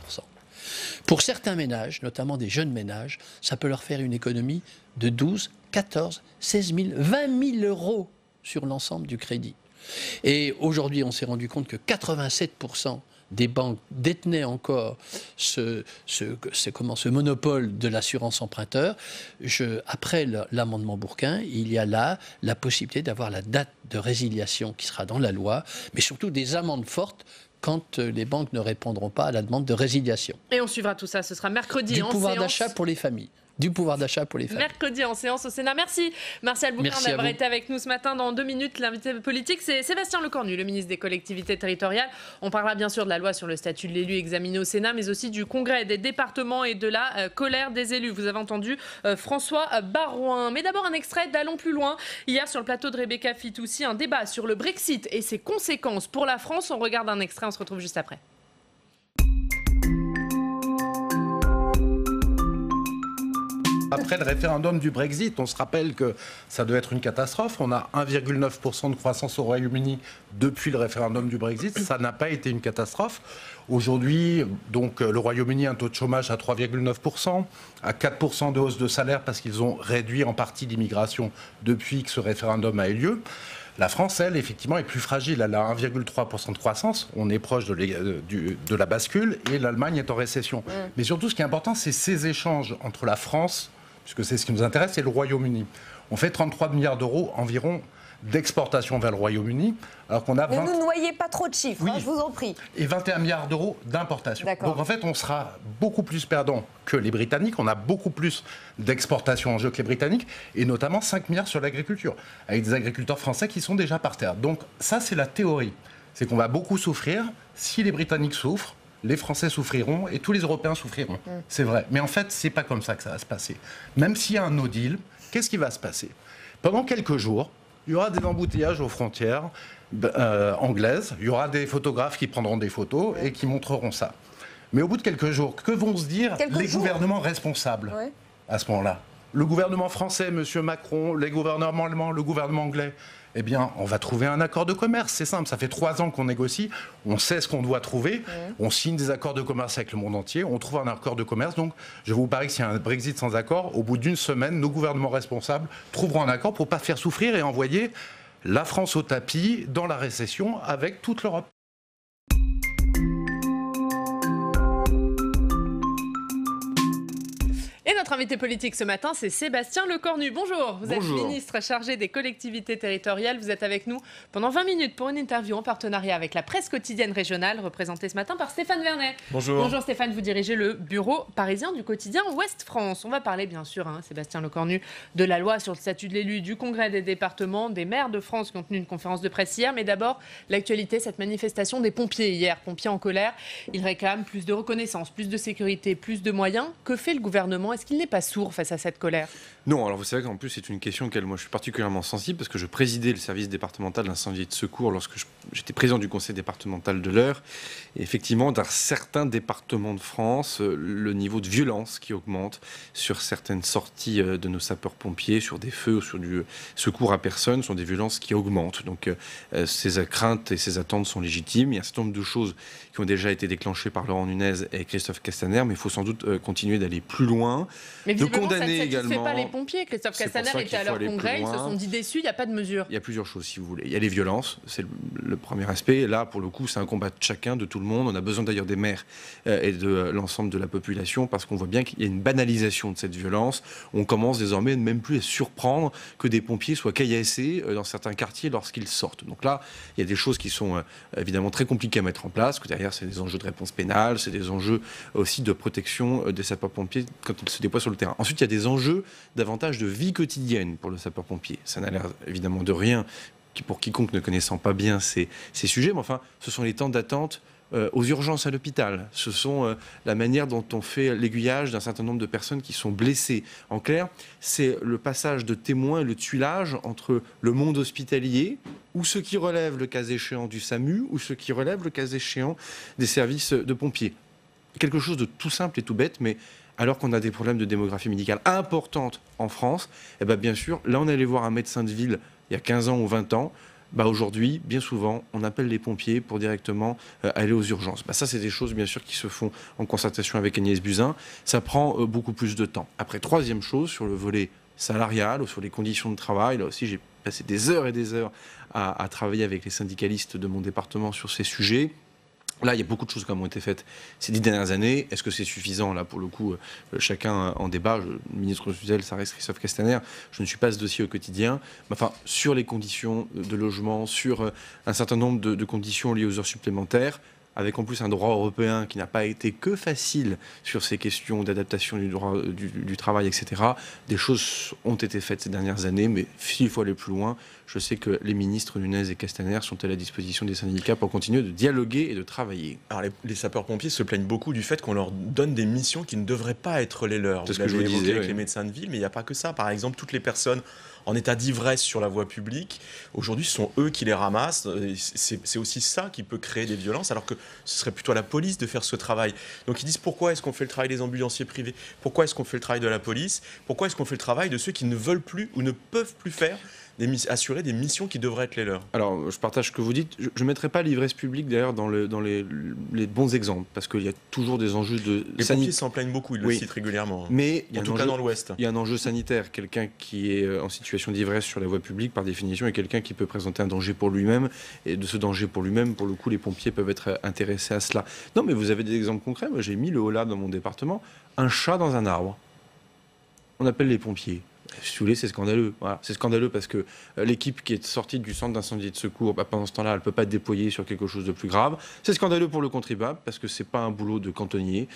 Pour certains ménages, notamment des jeunes ménages, ça peut leur faire une économie de 12, 14, 16 000, 20 000 euros sur l'ensemble du crédit. Et aujourd'hui, on s'est rendu compte que 87% des banques détenaient encore ce monopole de l'assurance emprunteur. Après l'amendement Bourquin, il y a là la possibilité d'avoir la date de résiliation qui sera dans la loi, mais surtout des amendes fortes quand les banques ne répondront pas à la demande de résiliation. Et on suivra tout ça, ce sera mercredi en séance. Du pouvoir d'achat pour les familles. Du pouvoir d'achat pour les familles. Mercredi en séance au Sénat. Merci Martial Bourquin d'avoir été avec nous ce matin. Dans 2 minutes, l'invité politique, c'est Sébastien Lecornu, le ministre des collectivités territoriales. On parlera bien sûr de la loi sur le statut de l'élu examinée au Sénat, mais aussi du congrès des départements et de la colère des élus. Vous avez entendu François Baroin. Mais d'abord un extrait d'Allons plus loin. Hier sur le plateau de Rebecca Fitoussi, un débat sur le Brexit et ses conséquences pour la France. On regarde un extrait, on se retrouve juste après. Après le référendum du Brexit, on se rappelle que ça doit être une catastrophe. On a 1,9% de croissance au Royaume-Uni depuis le référendum du Brexit. Ça n'a pas été une catastrophe. Aujourd'hui, donc, le Royaume-Uni a un taux de chômage à 3,9%, à 4% de hausse de salaire parce qu'ils ont réduit en partie l'immigration depuis que ce référendum a eu lieu. La France, elle, effectivement, est plus fragile. Elle a 1,3% de croissance. On est proche de la bascule et l'Allemagne est en récession. Mais surtout, ce qui est important, c'est ces échanges entre la France, puisque c'est ce qui nous intéresse, et le Royaume-Uni. On fait 33 milliards d'euros environ d'exportation vers le Royaume-Uni, alors qu'on a... Ne nous noyez pas trop de chiffres, oui, je vous en prie. Et 21 milliards d'euros d'importation. Donc en fait, on sera beaucoup plus perdant que les Britanniques. On a beaucoup plus d'exportation en jeu que les Britanniques, et notamment 5 milliards sur l'agriculture, avec des agriculteurs français qui sont déjà par terre. Donc ça, c'est la théorie. C'est qu'on va beaucoup souffrir. Si les Britanniques souffrent, les Français souffriront et tous les Européens souffriront. C'est vrai. Mais en fait, c'est pas comme ça que ça va se passer. Même s'il y a un no deal, qu'est-ce qui va se passer? Pendant quelques jours, il y aura des embouteillages aux frontières anglaises. Il y aura des photographes qui prendront des photos et qui montreront ça. Mais au bout de quelques jours, que vont se dire les gouvernements responsables à ce moment-là? Le gouvernement français, M. Macron, les gouvernements allemands, le gouvernement anglais. eh bien, on va trouver un accord de commerce. C'est simple, ça fait 3 ans qu'on négocie, on sait ce qu'on doit trouver, on signe des accords de commerce avec le monde entier, on trouve un accord de commerce. Donc, je vous parie que s'il y a un Brexit sans accord, au bout d'une semaine, nos gouvernements responsables trouveront un accord pour ne pas faire souffrir et envoyer la France au tapis dans la récession avec toute l'Europe. Et notre invité politique ce matin, c'est Sébastien Lecornu. Bonjour, vous êtes ministre chargé des collectivités territoriales. Vous êtes avec nous pendant 20 minutes pour une interview en partenariat avec la presse quotidienne régionale, représentée ce matin par Stéphane Vernet. Bonjour. Bonjour Stéphane, vous dirigez le bureau parisien du quotidien Ouest France. On va parler bien sûr, Sébastien Lecornu, de la loi sur le statut de l'élu, du congrès des départements, des maires de France qui ont tenu une conférence de presse hier. Mais d'abord, l'actualité, cette manifestation des pompiers hier. Pompiers en colère, ils réclament plus de reconnaissance, plus de sécurité, plus de moyens. Que fait le gouvernement ? Est-ce qu'il n'est pas sourd face à cette colère ? Non, alors vous savez qu'en plus c'est une question auquel moi je suis particulièrement sensible parce que je présidais le service départemental d'incendie et de secours lorsque j'étais président du conseil départemental de l'Eure. Et effectivement, dans certains départements de France, le niveau de violence qui augmente sur certaines sorties de nos sapeurs-pompiers, sur des feux ou sur du secours à personne, sont des violences qui augmentent. Donc ces craintes et ces attentes sont légitimes. Il y a un certain nombre de choses qui ont déjà été déclenchées par Laurent Nunez et Christophe Castaner, mais il faut sans doute continuer d'aller plus loin. Mais de visiblement, condamner ça ne satisfait également pas les pompiers. Christophe Castaner était à leur congrès, ils se sont dit déçus, il n'y a pas de mesure. Il y a plusieurs choses, si vous voulez. Il y a les violences, c'est le premier aspect. Là, pour le coup, c'est un combat de chacun, de tout le monde. On a besoin d'ailleurs des maires et de l'ensemble de la population, parce qu'on voit bien qu'il y a une banalisation de cette violence. On commence désormais à ne même plus à surprendre que des pompiers soient caillassés dans certains quartiers lorsqu'ils sortent. Donc là, il y a des choses qui sont évidemment très compliquées à mettre en place, que derrière, c'est des enjeux de réponse pénale, c'est des enjeux aussi de protection des sapeurs-pompiers quand ils se déploient sur le terrain. Ensuite, il y a des enjeux davantage de vie quotidienne pour le sapeur-pompier. Ça n'a l'air évidemment de rien pour quiconque ne connaissant pas bien ces sujets, mais enfin, ce sont les temps d'attente aux urgences à l'hôpital. Ce sont la manière dont on fait l'aiguillage d'un certain nombre de personnes qui sont blessées. En clair, c'est le passage de témoins et le tuilage entre le monde hospitalier, ou ceux qui relèvent le cas échéant du SAMU, ou ceux qui relèvent le cas échéant des services de pompiers. Quelque chose de tout simple et tout bête, mais alors qu'on a des problèmes de démographie médicale importantes en France, eh bien sûr, là on allait voir un médecin de ville il y a 15 ans ou 20 ans, aujourd'hui, bien souvent, on appelle les pompiers pour directement aller aux urgences. Ça, c'est des choses, bien sûr, qui se font en concertation avec Agnès Buzyn. Ça prend beaucoup plus de temps. Après, troisième chose, sur le volet salarial ou sur les conditions de travail, là aussi, j'ai passé des heures et des heures à travailler avec les syndicalistes de mon département sur ces sujets. Là, il y a beaucoup de choses qui ont été faites ces 10 dernières années. Est-ce que c'est suffisant ? Là, pour le coup, chacun en débat. Le ministre Suzelle, ça reste Christophe Castaner. Je ne suis pas ce dossier au quotidien. Mais enfin, sur les conditions de logement, sur un certain nombre de conditions liées aux heures supplémentaires, avec en plus un droit européen qui n'a pas été que facile sur ces questions d'adaptation du droit du travail, etc. Des choses ont été faites ces dernières années, mais s'il faut aller plus loin, je sais que les ministres Nunez et Castaner sont à la disposition des syndicats pour continuer de dialoguer et de travailler. Alors les sapeurs-pompiers se plaignent beaucoup du fait qu'on leur donne des missions qui ne devraient pas être les leurs. C'est ce que je vous disais avec les médecins de ville, mais il n'y a pas que ça. Par exemple, toutes les personnes en état d'ivresse sur la voie publique, aujourd'hui, ce sont eux qui les ramassent. C'est aussi ça qui peut créer des violences, alors que ce serait plutôt à la police de faire ce travail. Donc ils disent pourquoi est-ce qu'on fait le travail des ambulanciers privés ? Pourquoi est-ce qu'on fait le travail de la police ? Pourquoi est-ce qu'on fait le travail de ceux qui ne veulent plus ou ne peuvent plus faire assurer des missions qui devraient être les leurs? Alors, je partage ce que vous dites. Je ne mettrai pas l'ivresse publique, d'ailleurs, dans les bons exemples, parce qu'il y a toujours des enjeux de... Les pompiers s'en plaignent beaucoup, ils le citent régulièrement. Mais en tout cas dans l'Ouest. Il y a un enjeu sanitaire. Quelqu'un qui est en situation d'ivresse sur la voie publique, par définition, est quelqu'un qui peut présenter un danger pour lui-même. Et de ce danger pour lui-même, pour le coup, les pompiers peuvent être intéressés à cela. Non, mais vous avez des exemples concrets. Moi, j'ai mis le Haut-Lab dans mon département. Un chat dans un arbre. On appelle les pompiers. Si vous voulez, c'est scandaleux. Voilà. C'est scandaleux parce que l'équipe qui est sortie du centre d'incendie et de secours, pendant ce temps-là, elle ne peut pas être déployée sur quelque chose de plus grave. C'est scandaleux pour le contribuable parce que ce n'est pas un boulot de cantonnier,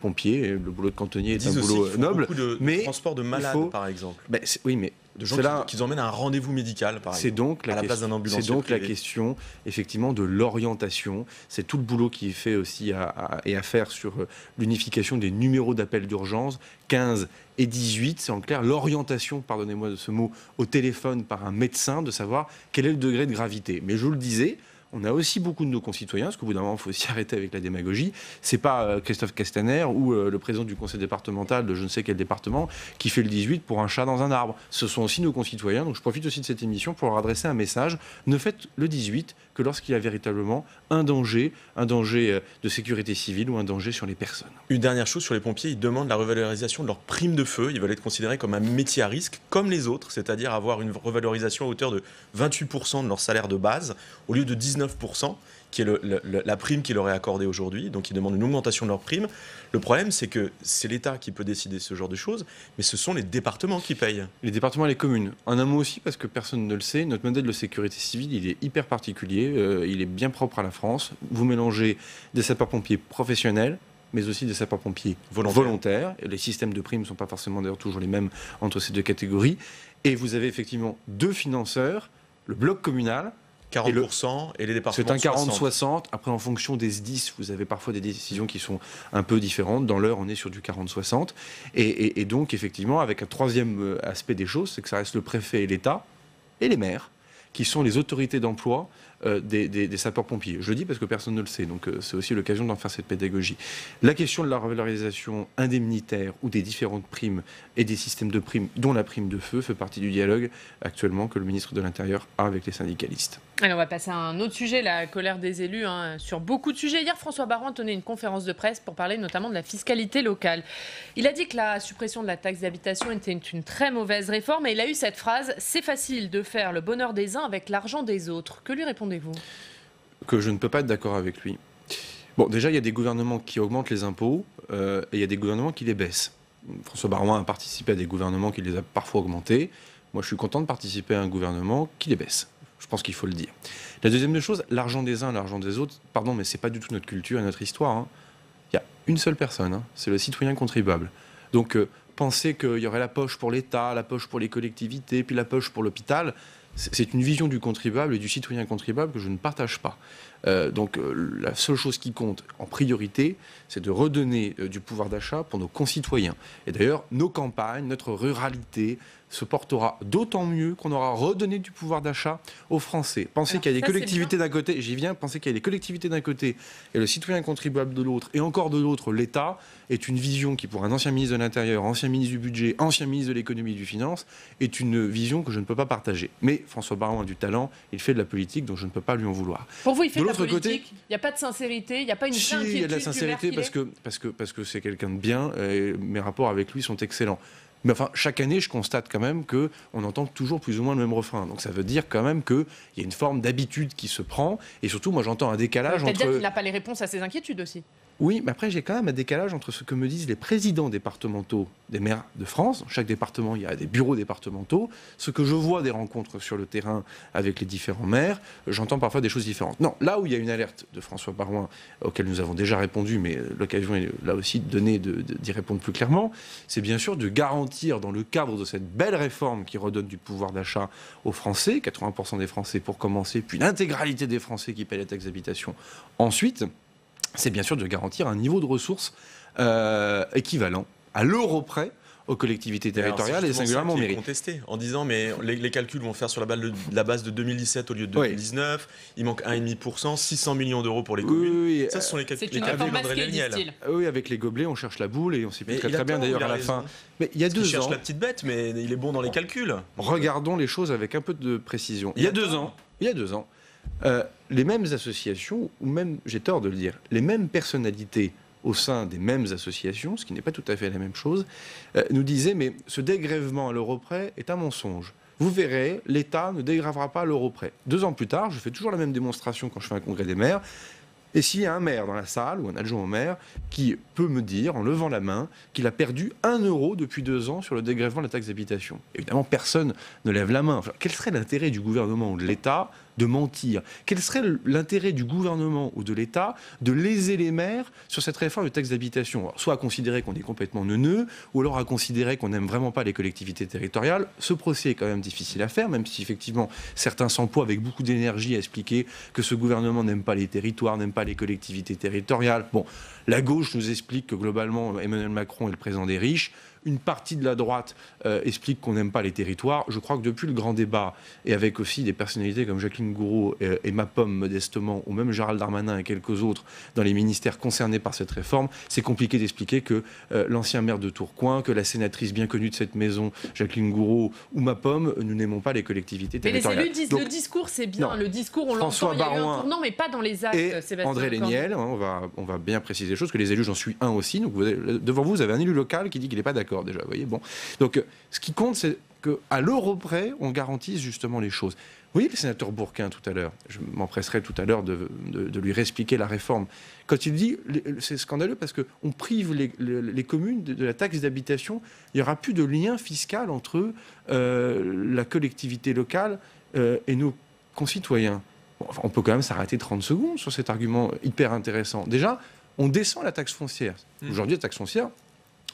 pompier. Le boulot de cantonnier est un boulot noble. Beaucoup de transport de malades, par exemple. Oui, mais de gens qui emmènent à un rendez-vous médical, par exemple. C'est donc à la place d'un ambulancier privé. C'est donc la question, effectivement, de l'orientation. C'est tout le boulot qui est fait aussi à faire sur l'unification des numéros d'appel d'urgence, 15 et 18. C'est en clair l'orientation, pardonnez-moi de ce mot, au téléphone par un médecin, de savoir quel est le degré de gravité. Mais je vous le disais, on a aussi beaucoup de nos concitoyens, parce qu'au bout d'un moment, il faut aussi arrêter avec la démagogie. C'est pas Christophe Castaner ou le président du conseil départemental de je ne sais quel département qui fait le 18 pour un chat dans un arbre. Ce sont aussi nos concitoyens. Donc je profite aussi de cette émission pour leur adresser un message. Ne faites le 18 que lorsqu'il y a véritablement un danger de sécurité civile ou un danger sur les personnes. Une dernière chose sur les pompiers, ils demandent la revalorisation de leur prime de feu. Ils veulent être considérés comme un métier à risque, comme les autres, c'est-à-dire avoir une revalorisation à hauteur de 28% de leur salaire de base, au lieu de 19%, qui est la prime qui leur est accordée aujourd'hui. Donc ils demandent une augmentation de leur prime. Le problème, c'est que c'est l'État qui peut décider ce genre de choses, mais ce sont les départements qui payent. Les départements et les communes. En un mot aussi, parce que personne ne le sait, notre modèle de sécurité civile, il est hyper particulier, il est bien propre à la France. Vous mélangez des sapeurs-pompiers professionnels, mais aussi des sapeurs-pompiers volontaires. Les systèmes de primes ne sont pas forcément d'ailleurs toujours les mêmes entre ces deux catégories. Et vous avez effectivement deux financeurs, le bloc communal, 40% et les départements. C'est un 40-60. Après, en fonction des SDIS, vous avez parfois des décisions qui sont un peu différentes. Dans l'heure, on est sur du 40-60. Et donc, effectivement, avec un troisième aspect des choses, c'est que ça reste le préfet et l'État et les maires, qui sont les autorités d'emploi des sapeurs-pompiers. Je le dis parce que personne ne le sait, donc c'est aussi l'occasion d'en faire cette pédagogie. La question de la revalorisation indemnitaire ou des différentes primes et des systèmes de primes, dont la prime de feu, fait partie du dialogue actuellement que le ministre de l'Intérieur a avec les syndicalistes. Alors on va passer à un autre sujet, la colère des élus sur beaucoup de sujets. Hier, François Baroin tenait une conférence de presse pour parler notamment de la fiscalité locale. Il a dit que la suppression de la taxe d'habitation était une très mauvaise réforme et il a eu cette phrase « C'est facile de faire le bonheur des uns avec l'argent des autres ». Que lui répondez-vous ? Que je ne peux pas être d'accord avec lui. Bon, déjà, il y a des gouvernements qui augmentent les impôts et il y a des gouvernements qui les baissent. François Baroin a participé à des gouvernements qui les a parfois augmentés. Moi, je suis content de participer à un gouvernement qui les baisse. Je pense qu'il faut le dire. La deuxième chose, l'argent des uns, l'argent des autres, pardon, mais ce n'est pas du tout notre culture et notre histoire. Il y a une seule personne, c'est le citoyen contribuable. Donc, penser qu'il y aurait la poche pour l'État, la poche pour les collectivités, puis la poche pour l'hôpital, c'est une vision du contribuable et du citoyen contribuable que je ne partage pas. Donc la seule chose qui compte en priorité, c'est de redonner du pouvoir d'achat pour nos concitoyens. Et d'ailleurs, nos campagnes, notre ruralité se portera d'autant mieux qu'on aura redonné du pouvoir d'achat aux Français. Pensez qu'il y a des collectivités d'un côté, j'y viens, pensez qu'il y a des collectivités d'un côté et le citoyen contribuable de l'autre, et encore de l'autre, l'État, est une vision qui, pour un ancien ministre de l'Intérieur, ancien ministre du Budget, ancien ministre de l'Économie et du Finance, est une vision que je ne peux pas partager. Mais François Baroin a du talent, il fait de la politique, donc je ne peux pas lui en vouloir. Pour vous, il fait de la politique, il n'y a pas de sincérité, il n'y a pas une vraie inquiétude. Il y a de la sincérité parce que c'est quelqu'un de bien, et mes rapports avec lui sont excellents. Mais enfin, chaque année, je constate quand même qu'on entend toujours plus ou moins le même refrain. Donc ça veut dire quand même qu'il y a une forme d'habitude qui se prend. Et surtout, moi, j'entends un décalage entre... C'est-à-dire qu'il n'a pas les réponses à ses inquiétudes aussi. Oui, mais après, j'ai quand même un décalage entre ce que me disent les présidents départementaux des maires de France. Dans chaque département, il y a des bureaux départementaux. Ce que je vois des rencontres sur le terrain avec les différents maires, j'entends parfois des choses différentes. Non, là où il y a une alerte de François Baroin, auquel nous avons déjà répondu, mais l'occasion est là aussi de donner, d'y répondre plus clairement, c'est bien sûr de garantir, dans le cadre de cette belle réforme qui redonne du pouvoir d'achat aux Français, 80% des Français pour commencer, puis l'intégralité des Français qui paient la taxe d'habitation ensuite, c'est bien sûr de garantir un niveau de ressources équivalent à l'euro près aux collectivités territoriales et singulièrement aux mairies. Contesté en disant mais les calculs vont faire sur la base de 2017 au lieu de 2019, il manque 1,5%, 600 millions d'euros pour les communes. Oui, ça, ce sont les calculs. C'est une réforme masquée, dit-il. Oui, avec les gobelets, on cherche la boule et on s'y très bien d'ailleurs à la fin. Mais il y a 2 ans. Il cherche la petite bête, mais il est bon dans les calculs. Regardons les choses avec un peu de précision. Il y a 2 ans, les mêmes associations, ou même, j'ai tort de le dire, les mêmes personnalités au sein des mêmes associations, ce qui n'est pas tout à fait la même chose, nous disaient mais ce dégrèvement à l'euro près est un mensonge. Vous verrez, l'État ne dégrèvera pas à l'euro près. 2 ans plus tard, je fais toujours la même démonstration quand je fais un congrès des maires. Et s'il y a un maire dans la salle, ou un adjoint au maire, qui peut me dire, en levant la main, qu'il a perdu 1 euro depuis 2 ans sur le dégrèvement de la taxe d'habitation. Évidemment, personne ne lève la main. Enfin, quel serait l'intérêt du gouvernement ou de l'État de mentir? Quel serait l'intérêt du gouvernement ou de l'État de léser les maires sur cette réforme de taxe d'habitation? Soit à considérer qu'on est complètement neuneux, ou alors à considérer qu'on n'aime vraiment pas les collectivités territoriales. Ce procès est quand même difficile à faire, même si effectivement certains s'emploient avec beaucoup d'énergie à expliquer que ce gouvernement n'aime pas les territoires, n'aime pas les collectivités territoriales. Bon, la gauche nous explique que globalement Emmanuel Macron est le président des riches. une partie de la droite explique qu'on n'aime pas les territoires. Je crois que depuis le grand débat, et avec aussi des personnalités comme Jacqueline Gouraud et Mapom modestement, ou même Gérald Darmanin et quelques autres dans les ministères concernés par cette réforme, c'est compliqué d'expliquer que l'ancien maire de Tourcoing, que la sénatrice bien connue de cette maison, Jacqueline Gouraud, ou Mapom, nous n'aimons pas les collectivités territoriales. Mais les élus disent le discours c'est bien, le discours on l'entend, il y a eu un tournant, mais pas dans les actes. Et Sébastien André Léniel, on va bien préciser les choses, que les élus, j'en suis un aussi, donc devant vous avez un élu local qui dit qu'il n'est pas d'accord déjà, vous voyez, bon. Donc ce qui compte, c'est qu'à l'euro près, on garantisse justement les choses. Oui, le sénateur Bourquin tout à l'heure, je m'empresserai tout à l'heure de lui réexpliquer la réforme. Quand il dit, c'est scandaleux parce qu'on prive les communes de la taxe d'habitation, il n'y aura plus de lien fiscal entre la collectivité locale et nos concitoyens. Bon, enfin, on peut quand même s'arrêter 30 secondes sur cet argument hyper intéressant. Déjà, on descend la taxe foncière. Aujourd'hui, la taxe foncière,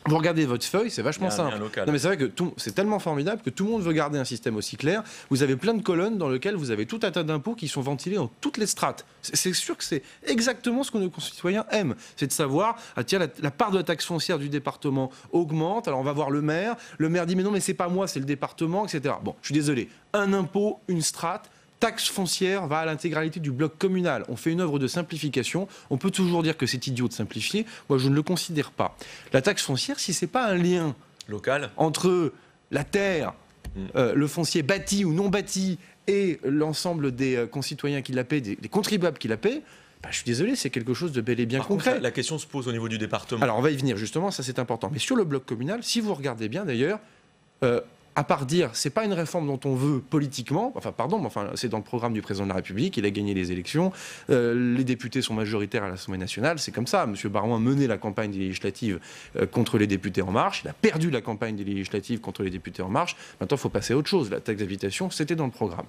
vous regardez votre feuille, c'est vachement simple. Non, mais c'est vrai que c'est tellement formidable que tout le monde veut garder un système aussi clair. Vous avez plein de colonnes dans lesquelles vous avez tout un tas d'impôts qui sont ventilés dans toutes les strates. C'est sûr que c'est exactement ce que nos concitoyens aiment. C'est de savoir, tiens, la part de la taxe foncière du département augmente. Alors on va voir le maire. Le maire dit mais non, mais c'est pas moi, c'est le département, etc. Bon, je suis désolé. Un impôt, une strate. Taxe foncière va à l'intégralité du bloc communal. On fait une œuvre de simplification. On peut toujours dire que c'est idiot de simplifier. Moi, je ne le considère pas. La taxe foncière, si ce n'est pas un lien local entre la terre, le foncier bâti ou non bâti et l'ensemble des concitoyens qui la paient, des contribuables qui la paient, je suis désolé, c'est quelque chose de bel et bien concret. La question se pose au niveau du département. Alors, on va y venir justement, ça c'est important. Mais sur le bloc communal, si vous regardez bien d'ailleurs, à part dire, c'est pas une réforme dont on veut politiquement, c'est dans le programme du président de la République, il a gagné les élections, les députés sont majoritaires à l'Assemblée nationale, c'est comme ça. M. Barouin menait la campagne des législatives contre les députés En Marche, il a perdu la campagne des législatives contre les députés En Marche. Maintenant, il faut passer à autre chose. La taxe d'habitation, c'était dans le programme.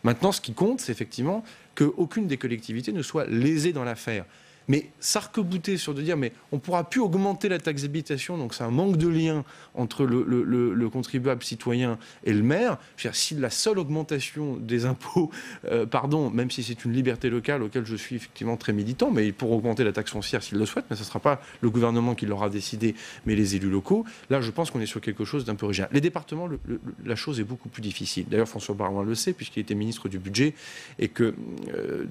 Maintenant, ce qui compte, c'est effectivement qu'aucune des collectivités ne soit lésée dans l'affaire. Mais s'arc-bouter sur de dire mais on ne pourra plus augmenter la taxe d'habitation, donc c'est un manque de lien entre le contribuable citoyen et le maire. Je veux dire, si la seule augmentation des impôts, même si c'est une liberté locale auquel je suis effectivement très militant, mais ils pourront augmenter la taxe foncière s'ils le souhaitent, mais ce ne sera pas le gouvernement qui l'aura décidé, mais les élus locaux. Là, je pense qu'on est sur quelque chose d'un peu original. Les départements, la chose est beaucoup plus difficile. D'ailleurs, François Barouin le sait, puisqu'il était ministre du budget, et que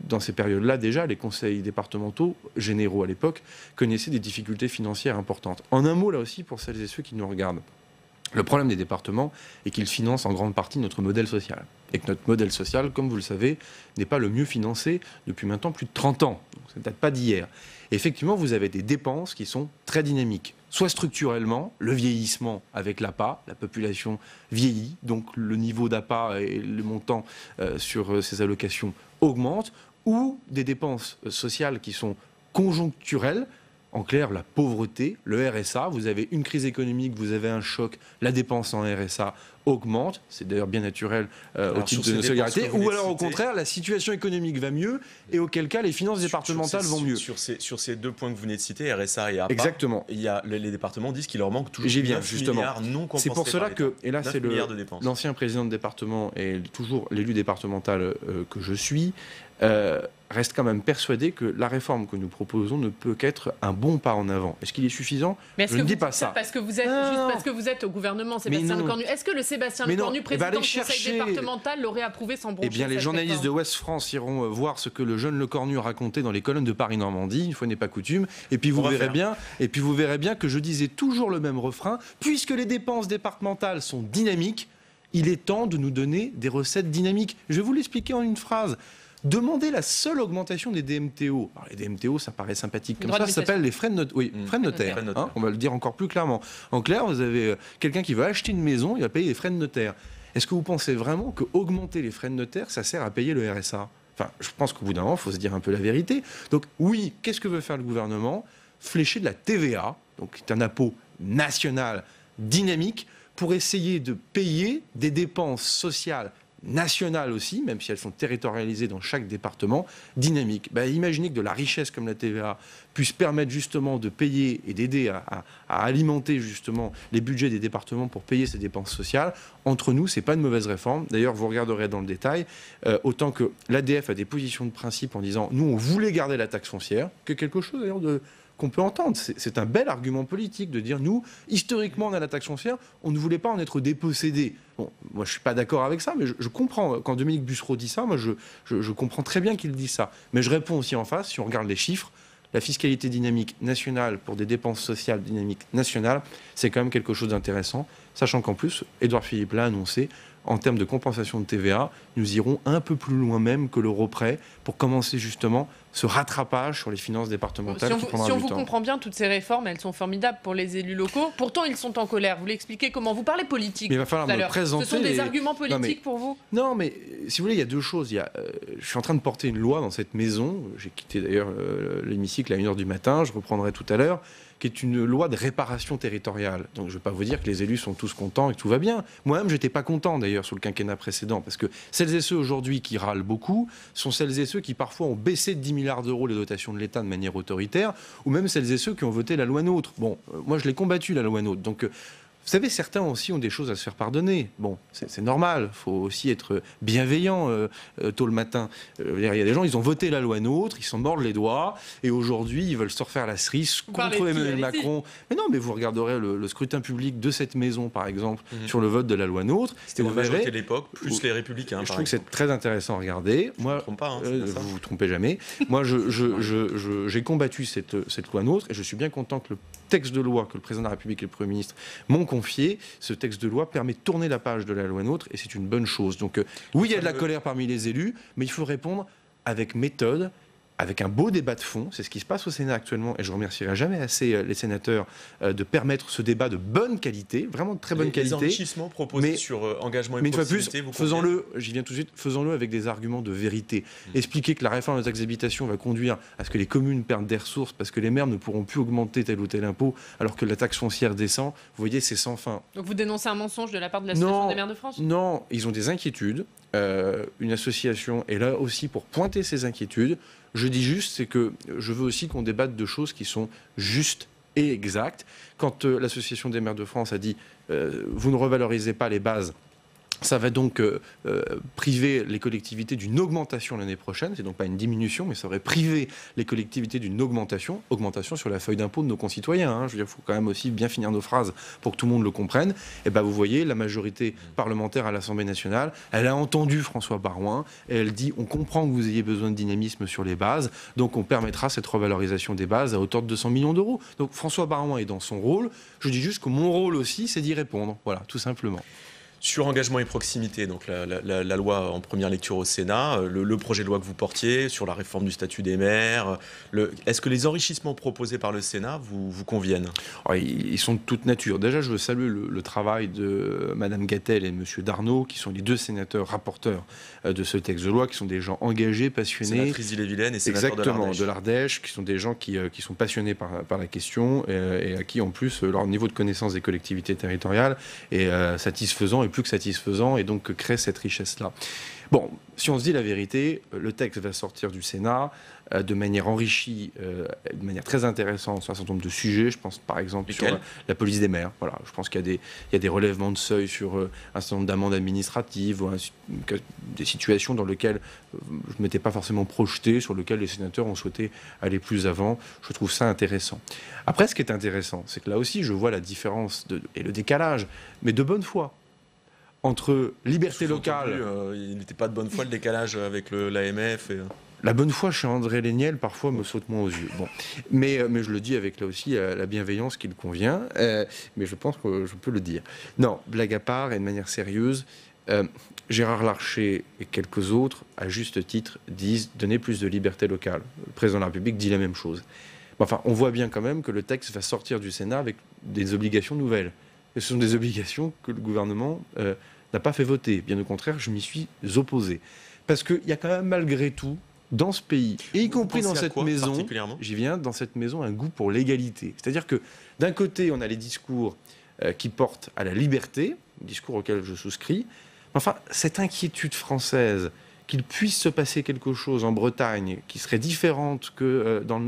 dans ces périodes-là, déjà, les conseils départementaux généraux à l'époque, connaissaient des difficultés financières importantes. En un mot, là aussi, pour celles et ceux qui nous regardent, le problème des départements est qu'ils financent en grande partie notre modèle social. Et que notre modèle social, comme vous le savez, n'est pas le mieux financé depuis maintenant plus de 30 ans. Donc, ça ne date pas d'hier. Et effectivement, vous avez des dépenses qui sont très dynamiques. Soit structurellement, le vieillissement avec l'APA, la population vieillit, donc le niveau d'APA et le montant sur ces allocations augmente, ou des dépenses sociales qui sont conjoncturelles, en clair la pauvreté, le RSA, vous avez une crise économique, vous avez un choc, la dépense en RSA augmente, c'est d'ailleurs bien naturel au titre de nos solidarités, ou alors au contraire la situation économique va mieux et auquel cas les finances départementales vont mieux. Sur ces deux points que vous venez de citer, RSA et APA, exactement. Les départements disent qu'il leur manque toujours 9 milliards non compensés. C'est pour cela que, et là c'est l'ancien président de département et toujours l'élu départemental que je suis, reste quand même persuadé que la réforme que nous proposons ne peut qu'être un bon pas en avant. Est-ce qu'il est suffisant ? Je ne dis pas ça. Parce que vous êtes, juste parce que vous êtes au gouvernement, Sébastien Lecornu. Est-ce que le Sébastien Lecornu, président du conseil départemental, l'aurait approuvé sans broncher ? Eh bien, les journalistes de Ouest France iront voir ce que le jeune Lecornu racontait dans les colonnes de Paris-Normandie, une fois n'est pas coutume, et puis vous verrez bien que je disais toujours le même refrain, puisque les dépenses départementales sont dynamiques, il est temps de nous donner des recettes dynamiques. Je vais vous l'expliquer en une phrase. Demandez la seule augmentation des DMTO. Alors, les DMTO, ça paraît sympathique comme ça s'appelle les frais de notaire. Oui, frais de notaire. On va le dire encore plus clairement. En clair, vous avez quelqu'un qui veut acheter une maison, il va payer les frais de notaire. Est-ce que vous pensez vraiment que augmenter les frais de notaire, ça sert à payer le RSA ? Enfin, je pense qu'au bout d'un moment, il faut se dire un peu la vérité. Donc oui, qu'est-ce que veut faire le gouvernement ? Flécher de la TVA, donc c'est un impôt national dynamique, pour essayer de payer des dépenses sociales nationales aussi, même si elles sont territorialisées dans chaque département, dynamiques. Imaginez que de la richesse comme la TVA puisse permettre justement de payer et d'aider à alimenter justement les budgets des départements pour payer ces dépenses sociales. Entre nous, c'est pas une mauvaise réforme. D'ailleurs, vous regarderez dans le détail, autant que l'ADF a des positions de principe en disant « nous, on voulait garder la taxe foncière », que quelque chose d'ailleurs de qu'on peut entendre. C'est un bel argument politique de dire, nous, historiquement, on a la taxe foncière, on ne voulait pas en être dépossédé. Bon, moi, je ne suis pas d'accord avec ça, mais je comprends. Quand Dominique Bussereau dit ça, moi, je comprends très bien qu'il dit ça. Mais je réponds aussi en face, si on regarde les chiffres, la fiscalité dynamique nationale pour des dépenses sociales dynamiques nationales, c'est quand même quelque chose d'intéressant, sachant qu'en plus, Édouard Philippe l'a annoncé, en termes de compensation de TVA, nous irons un peu plus loin même que l'euro près pour commencer justement ce rattrapage sur les finances départementales qui prendra si on du vous temps. comprend bien, toutes ces réformes, elles sont formidables pour les élus locaux. Pourtant, ils sont en colère. Vous l'expliquez comment? Vous parlez politique. Mais il va falloir me présenter. Ce sont des arguments politiques pour vous? Non, mais si vous voulez, il y a deux choses. Je suis en train de porter une loi dans cette maison. J'ai quitté d'ailleurs l'hémicycle à 1h du matin. Je reprendrai tout à l'heure. Qui est une loi de réparation territoriale. Donc je ne vais pas vous dire que les élus sont tous contents et que tout va bien. Moi-même, je n'étais pas content d'ailleurs sous le quinquennat précédent, parce que celles et ceux aujourd'hui qui râlent beaucoup sont celles et ceux qui parfois ont baissé de 10 milliards d'euros les dotations de l'État de manière autoritaire, ou même celles et ceux qui ont voté la loi NOTRe. Bon, moi je l'ai combattu la loi NOTRe. Donc vous savez, certains aussi ont des choses à se faire pardonner. Bon, c'est normal. Il faut aussi être bienveillant tôt le matin. Il y a des gens, ils ont voté la loi NOTRe, ils s'en mordent les doigts, et aujourd'hui, ils veulent se refaire la cerise contre Emmanuel Macron. Mais non, mais vous regarderez le scrutin public de cette maison, par exemple, sur le vote de la loi NOTRe. C'était la majorité de l'époque, plus les Républicains. Je trouve que c'est très intéressant à regarder. Moi, vous vous trompez jamais. Moi, j'ai combattu cette loi NOTRe, et je suis bien content que le texte de loi que le président de la République et le Premier ministre m'ont confié, ce texte de loi permet de tourner la page de la loi NOTRe, et c'est une bonne chose. Donc oui, il y a de la colère parmi les élus, mais il faut répondre avec méthode, avec un beau débat de fond. C'est ce qui se passe au Sénat actuellement, et je remercierai jamais assez les sénateurs de permettre ce débat de bonne qualité, vraiment de très bonne qualité. Les enrichissements proposés sur engagement et proximité, vous faisons-le, j'y viens tout de suite, faisons-le avec des arguments de vérité. Expliquer que la réforme de la taxe d'habitation va conduire à ce que les communes perdent des ressources parce que les maires ne pourront plus augmenter tel ou tel impôt alors que la taxe foncière descend, vous voyez, c'est sans fin. Donc vous dénoncez un mensonge de la part de l'Association des maires de France? Non, ils ont des inquiétudes. Une association est là aussi pour pointer ces inquiétudes. Je dis juste, c'est que je veux aussi qu'on débatte de choses qui sont justes et exactes. Quand l'Association des maires de France a dit vous ne revalorisez pas les bases, ça va donc priver les collectivités d'une augmentation l'année prochaine. C'est donc pas une diminution, mais ça aurait privé les collectivités d'une augmentation sur la feuille d'impôt de nos concitoyens. Hein. Je veux dire, il faut quand même aussi bien finir nos phrases pour que tout le monde le comprenne. Et ben, vous voyez, la majorité parlementaire à l'Assemblée nationale, elle a entendu François Baroin et elle dit on comprend que vous ayez besoin de dynamisme sur les bases, donc on permettra cette revalorisation des bases à hauteur de 200 millions d'euros. Donc François Baroin est dans son rôle. Je dis juste que mon rôle aussi, c'est d'y répondre. Voilà, tout simplement. Sur engagement et proximité, donc la loi en première lecture au Sénat, le projet de loi que vous portiez sur la réforme du statut des maires, est-ce que les enrichissements proposés par le Sénat vous conviennent? Ils sont de toute nature. Déjà, je veux saluer le travail de Mme Gatel et M. Darnaud, qui sont les deux sénateurs rapporteurs de ce texte de loi, qui sont des gens engagés, passionnés. Sénatrice d'Ille-et-Vilaine et sénateur de l'Ardèche, qui sont des gens qui sont passionnés par la question et à qui, en plus, leur niveau de connaissance des collectivités territoriales est satisfaisant, plus que satisfaisant, et donc crée cette richesse-là. Bon, si on se dit la vérité, le texte va sortir du Sénat de manière enrichie, de manière très intéressante sur un certain nombre de sujets. Je pense par exemple sur la police des maires. Voilà, je pense qu'il y a des relèvements de seuil sur un certain nombre d'amendes administratives, ou des situations dans lesquelles je ne m'étais pas forcément projeté, sur lesquelles les sénateurs ont souhaité aller plus avant. Je trouve ça intéressant. Après, ce qui est intéressant, c'est que là aussi, je vois la différence et le décalage, mais de bonne foi, entre liberté locale... il n'était pas de bonne foi le décalage avec l'AMF La bonne foi chez André Léniel, parfois, me saute moins aux yeux. Bon. Mais je le dis avec, là aussi, la bienveillance qui le convient. Mais je pense que je peux le dire. Non, blague à part, et de manière sérieuse, Gérard Larcher et quelques autres, à juste titre, disent « donner plus de liberté locale ». Le président de la République dit la même chose. Enfin, on voit bien quand même que le texte va sortir du Sénat avec des obligations nouvelles. Et ce sont des obligations que le gouvernement n'a pas fait voter. Bien au contraire, je m'y suis opposé. Parce qu'il y a quand même malgré tout, dans ce pays, et y compris dans cette maison, j'y viens, dans cette maison, un goût pour l'égalité. C'est-à-dire que d'un côté, on a les discours qui portent à la liberté, discours auxquels je souscris. Enfin, cette inquiétude française qu'il puisse se passer quelque chose en Bretagne qui serait différente que dans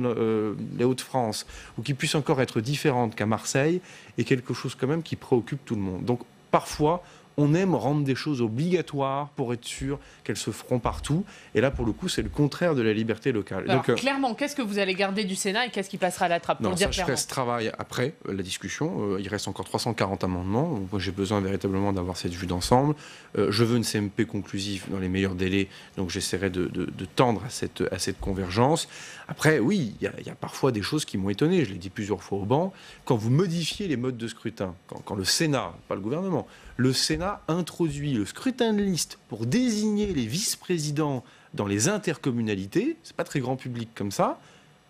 les Hauts-de-France, ou qui puisse encore être différente qu'à Marseille, est quelque chose quand même qui préoccupe tout le monde. Donc parfois, on aime rendre des choses obligatoires pour être sûr qu'elles se feront partout. Et là, pour le coup, c'est le contraire de la liberté locale. Alors, clairement, qu'est-ce que vous allez garder du Sénat et qu'est-ce qui passera à la trappe? Non, ça, je ferai ce travail après la discussion. Il reste encore 340 amendements. Donc, moi, j'ai besoin véritablement d'avoir cette vue d'ensemble. Je veux une CMP conclusive dans les meilleurs délais. Donc, j'essaierai de tendre à cette convergence. Après, oui, il y a parfois des choses qui m'ont étonné. Je l'ai dit plusieurs fois au banc. Quand vous modifiez les modes de scrutin, quand le Sénat, pas le gouvernement, le Sénat introduit le scrutin de liste pour désigner les vice-présidents dans les intercommunalités, c'est pas très grand public comme ça.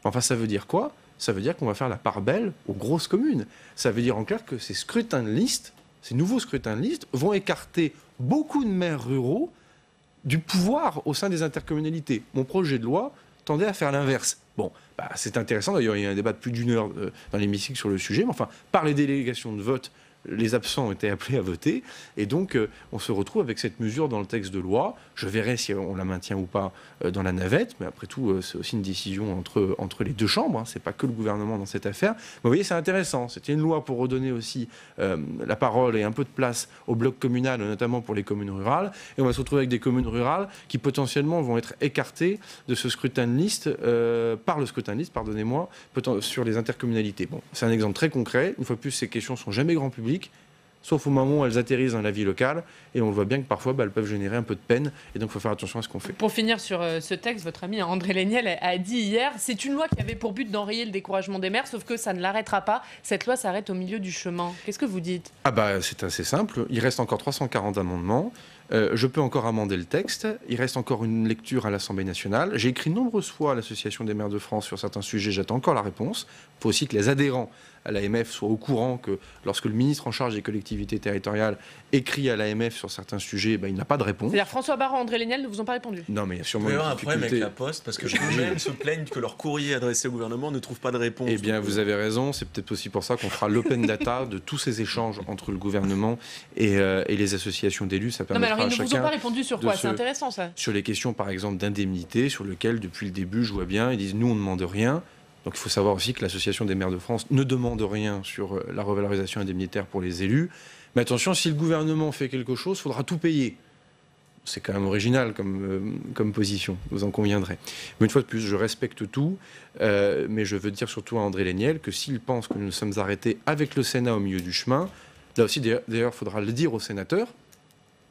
Enfin, ça veut dire quoi? Ça veut dire qu'on va faire la part belle aux grosses communes. Ça veut dire en clair que ces scrutins de liste, ces nouveaux scrutins de liste, vont écarter beaucoup de maires ruraux du pouvoir au sein des intercommunalités. Mon projet de loi tendait à faire l'inverse. Bon, c'est intéressant. D'ailleurs, il y a un débat de plus d'une heure dans l'hémicycle sur le sujet. Mais enfin, par les délégations de vote, les absents ont été appelés à voter. Et donc, on se retrouve avec cette mesure dans le texte de loi. Je verrai si on la maintient ou pas dans la navette. Mais après tout, c'est aussi une décision entre les deux chambres. Hein. Ce n'est pas que le gouvernement dans cette affaire. Mais vous voyez, c'est intéressant. C'était une loi pour redonner aussi la parole et un peu de place au bloc communal, notamment pour les communes rurales. Et on va se retrouver avec des communes rurales qui potentiellement vont être écartées de ce scrutin de liste, par le scrutin de liste, pardonnez-moi, sur les intercommunalités. Bon, c'est un exemple très concret. Une fois de plus, ces questions sont jamais grand public, sauf au moment où elles atterrissent dans la vie locale. Et on voit bien que parfois, elles peuvent générer un peu de peine. Et donc, il faut faire attention à ce qu'on fait. Pour finir sur ce texte, votre ami André Léniel a dit hier, c'est une loi qui avait pour but d'enrayer le découragement des maires, sauf que ça ne l'arrêtera pas. Cette loi s'arrête au milieu du chemin. Qu'est-ce que vous dites? C'est assez simple. Il reste encore 340 amendements. Je peux encore amender le texte. Il reste encore une lecture à l'Assemblée nationale. J'ai écrit de nombreuses fois à l'Association des maires de France sur certains sujets. J'attends encore la réponse. Il faut aussi que les adhérents à l'AMF soient au courant que lorsque le ministre en charge des collectivités territoriales écrit à l'AMF sur certains sujets, il n'a pas de réponse. C'est-à-dire François Baron, André Léniel ne vous ont pas répondu? Non, mais il y a sûrement un problème avec la Poste, parce que eux-mêmes se plaignent que leur courrier adressé au gouvernement ne trouve pas de réponse. Eh bien, vous avez raison. C'est peut-être aussi pour ça qu'on fera l'open data de tous ces échanges entre le gouvernement et les associations d'élus. Ça permettra à chacun... Non, mais alors ils ne vous ont pas répondu sur quoi? C'est intéressant, ça. Sur les questions, par exemple, d'indemnité, sur lesquelles, depuis le début, je vois bien, ils disent « nous, on ne demande rien ». Donc il faut savoir aussi que l'Association des maires de France ne demande rien sur la revalorisation indemnitaire pour les élus. Mais attention, si le gouvernement fait quelque chose, il faudra tout payer. C'est quand même original comme position, vous en conviendrez. Mais une fois de plus, je respecte tout, mais je veux dire surtout à André Léniel que s'il pense que nous nous sommes arrêtés avec le Sénat au milieu du chemin, là aussi d'ailleurs, il faudra le dire aux sénateurs,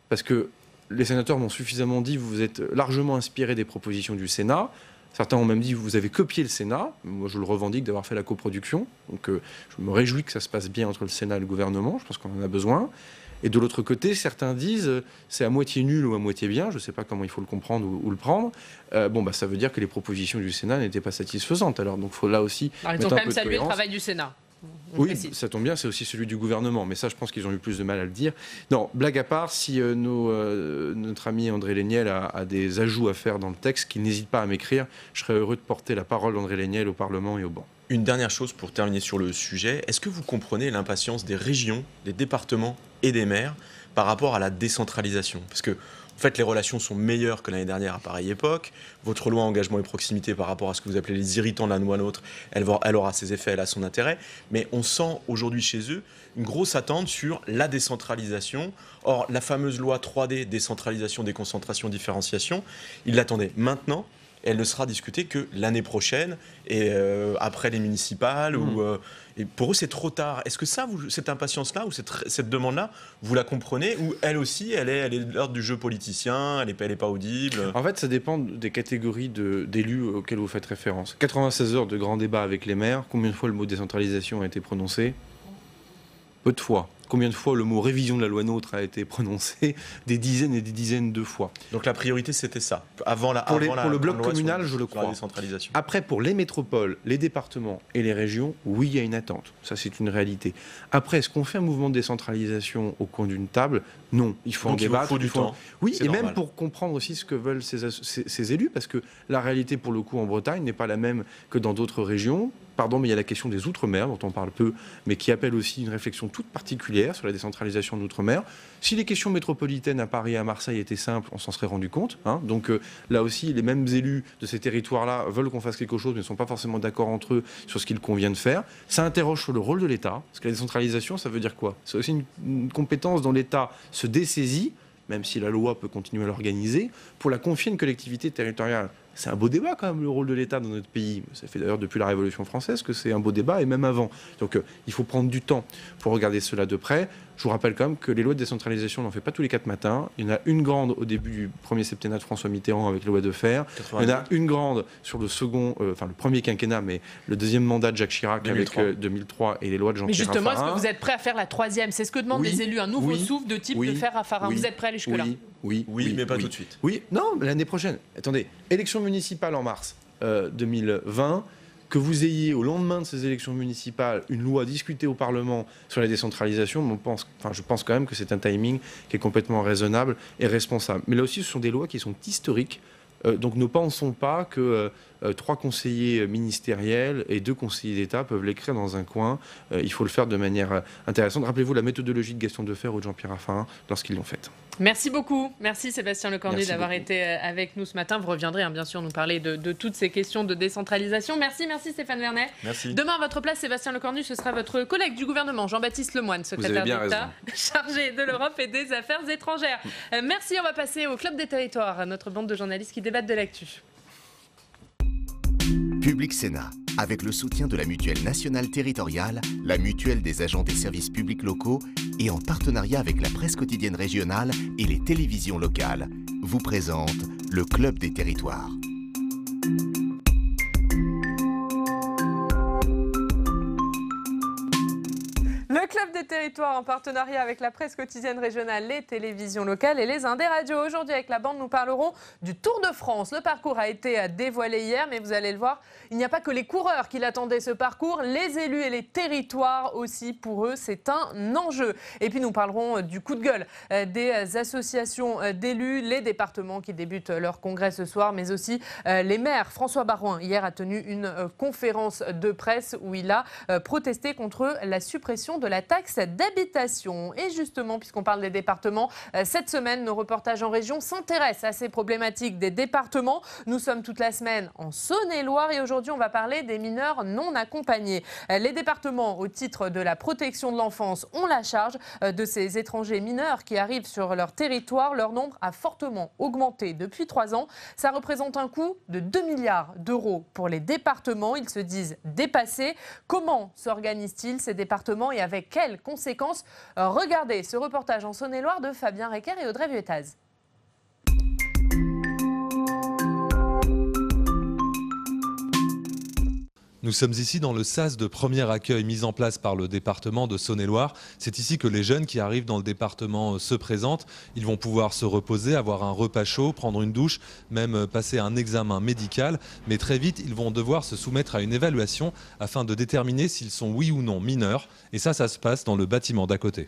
parce que les sénateurs m'ont suffisamment dit, vous êtes largement inspirés des propositions du Sénat. Certains ont même dit, vous avez copié le Sénat. Moi, je le revendique d'avoir fait la coproduction. Donc, je me réjouis que ça se passe bien entre le Sénat et le gouvernement. Je pense qu'on en a besoin. Et de l'autre côté, certains disent, c'est à moitié nul ou à moitié bien. Je ne sais pas comment il faut le comprendre ou le prendre. Ça veut dire que les propositions du Sénat n'étaient pas satisfaisantes. Alors, donc, il faut là aussi alors, ils ont quand même salué le travail du Sénat. Oui, ça tombe bien, c'est aussi celui du gouvernement, mais ça, je pense qu'ils ont eu plus de mal à le dire. Non, blague à part, si notre ami André Léniel a des ajouts à faire dans le texte, qu'il n'hésite pas à m'écrire, je serais heureux de porter la parole d'André Léniel au Parlement et au banc. Une dernière chose pour terminer sur le sujet, est-ce que vous comprenez l'impatience des régions, des départements et des maires par rapport à la décentralisation? Parce que en fait, les relations sont meilleures que l'année dernière à pareille époque. Votre loi engagement et proximité par rapport à ce que vous appelez les irritants de la loi NOTRe, elle aura ses effets, elle a son intérêt. Mais on sent aujourd'hui chez eux une grosse attente sur la décentralisation. Or, la fameuse loi 3D, décentralisation, déconcentration, différenciation, ils l'attendaient maintenant. Elle ne sera discutée que l'année prochaine et après les municipales. Et pour eux, c'est trop tard. Est-ce que cette impatience-là ou cette demande-là, vous la comprenez? Ou elle aussi, elle est de l'ordre du jeu politicien, elle n'est pas audible? En fait, ça dépend des catégories d'élus auxquels vous faites référence. 96 heures de grand débat avec les maires. Combien de fois le mot décentralisation a été prononcé? Peu de fois. Combien de fois le mot révision de la loi NOTRe a été prononcé? Des dizaines et des dizaines de fois. Donc la priorité, c'était ça. Pour le bloc communal, je le crois. Après, pour les métropoles, les départements et les régions, oui, il y a une attente. Ça, c'est une réalité. Après, est-ce qu'on fait un mouvement de décentralisation au coin d'une table? Non. Il faut en débattre. Il faut du temps. Oui, et normal. même pour comprendre aussi ce que veulent ces élus, parce que la réalité, pour le coup, en Bretagne n'est pas la même que dans d'autres régions. pardon, mais il y a la question des Outre-mer, dont on parle peu, mais qui appelle aussi une réflexion toute particulière sur la décentralisation de l'Outre-mer. Si les questions métropolitaines à Paris et à Marseille étaient simples, on s'en serait rendu compte. Donc là aussi, les mêmes élus de ces territoires-là veulent qu'on fasse quelque chose, mais ne sont pas forcément d'accord entre eux sur ce qu'il convient de faire. Ça interroge sur le rôle de l'État, parce que la décentralisation, ça veut dire quoi? C'est aussi une compétence dont l'État se dessaisit, même si la loi peut continuer à l'organiser, pour la confier à une collectivité territoriale. C'est un beau débat quand même, le rôle de l'État dans notre pays. Ça fait d'ailleurs depuis la Révolution française que c'est un beau débat, et même avant. Donc il faut prendre du temps pour regarder cela de près. Je vous rappelle quand même que les lois de décentralisation, on n'en fait pas tous les 4 matins. Il y en a une grande au début du premier septennat de François Mitterrand avec la loi de fer. 82. Il y en a une grande sur le le premier quinquennat, mais le deuxième mandat de Jacques Chirac 2003. Avec 2003 et les lois de Jean-Pierre Raffarin. Mais justement, est-ce que vous êtes prêt à faire la 3e? C'est ce que demandent les élus, un nouveau souffle de type de fer Raffarin. Vous êtes prêt à aller jusque-là? Oui, mais pas tout de suite. Oui, non, l'année prochaine. Attendez, élection municipale en mars 2020. Que vous ayez au lendemain de ces élections municipales une loi discutée au Parlement sur la décentralisation, je pense quand même que c'est un timing qui est complètement raisonnable et responsable. Mais là aussi, ce sont des lois qui sont historiques. Donc ne pensons pas que 3 conseillers ministériels et 2 conseillers d'État peuvent l'écrire dans un coin. Il faut le faire de manière intéressante. Rappelez-vous la méthodologie de Gaston Defferre ou de Jean-Pierre Raffarin lorsqu'ils l'ont faite. Merci beaucoup. Merci Sébastien Lecornu d'avoir été avec nous ce matin. Vous reviendrez bien sûr nous parler de toutes ces questions de décentralisation. Merci Stéphane Vernet. Merci. Demain à votre place, Sébastien Lecornu, ce sera votre collègue du gouvernement, Jean-Baptiste Lemoyne, secrétaire d'État chargé de l'Europe et des Affaires étrangères. Merci, on va passer au Club des Territoires, notre bande de journalistes qui débattent de l'actu. Public Sénat, avec le soutien de la Mutuelle nationale territoriale, la Mutuelle des agents des services publics locaux et en partenariat avec la presse quotidienne régionale et les télévisions locales, vous présente le Club des Territoires. Le Club des Territoires en partenariat avec la presse quotidienne régionale, les télévisions locales et les Indés Radio. Aujourd'hui avec la bande, nous parlerons du Tour de France. Le parcours a été dévoilé hier, mais vous allez le voir, il n'y a pas que les coureurs qui l'attendaient ce parcours, les élus et les territoires aussi, pour eux, c'est un enjeu. Et puis nous parlerons du coup de gueule des associations d'élus, les départements qui débutent leur congrès ce soir, mais aussi les maires. François Baroin, hier, a tenu une conférence de presse où il a protesté contre la suppression de la taxe d'habitation. Et justement, puisqu'on parle des départements, cette semaine, nos reportages en région s'intéressent à ces problématiques des départements. Nous sommes toute la semaine en Saône-et-Loire et aujourd'hui, on va parler des mineurs non accompagnés. Les départements, au titre de la protection de l'enfance, ont la charge de ces étrangers mineurs qui arrivent sur leur territoire. Leur nombre a fortement augmenté depuis 3 ans. Ça représente un coût de 2 milliards d'euros pour les départements. Ils se disent dépassés. Comment s'organisent-ils ces départements et avec quelles conséquences? Regardez ce reportage en Saône-et-Loire de Fabien Recker et Audrey Vuettaz. Nous sommes ici dans le sas de premier accueil mis en place par le département de Saône-et-Loire. C'est ici que les jeunes qui arrivent dans le département se présentent. Ils vont pouvoir se reposer, avoir un repas chaud, prendre une douche, même passer un examen médical. Mais très vite, ils vont devoir se soumettre à une évaluation afin de déterminer s'ils sont oui ou non mineurs. Et ça se passe dans le bâtiment d'à côté.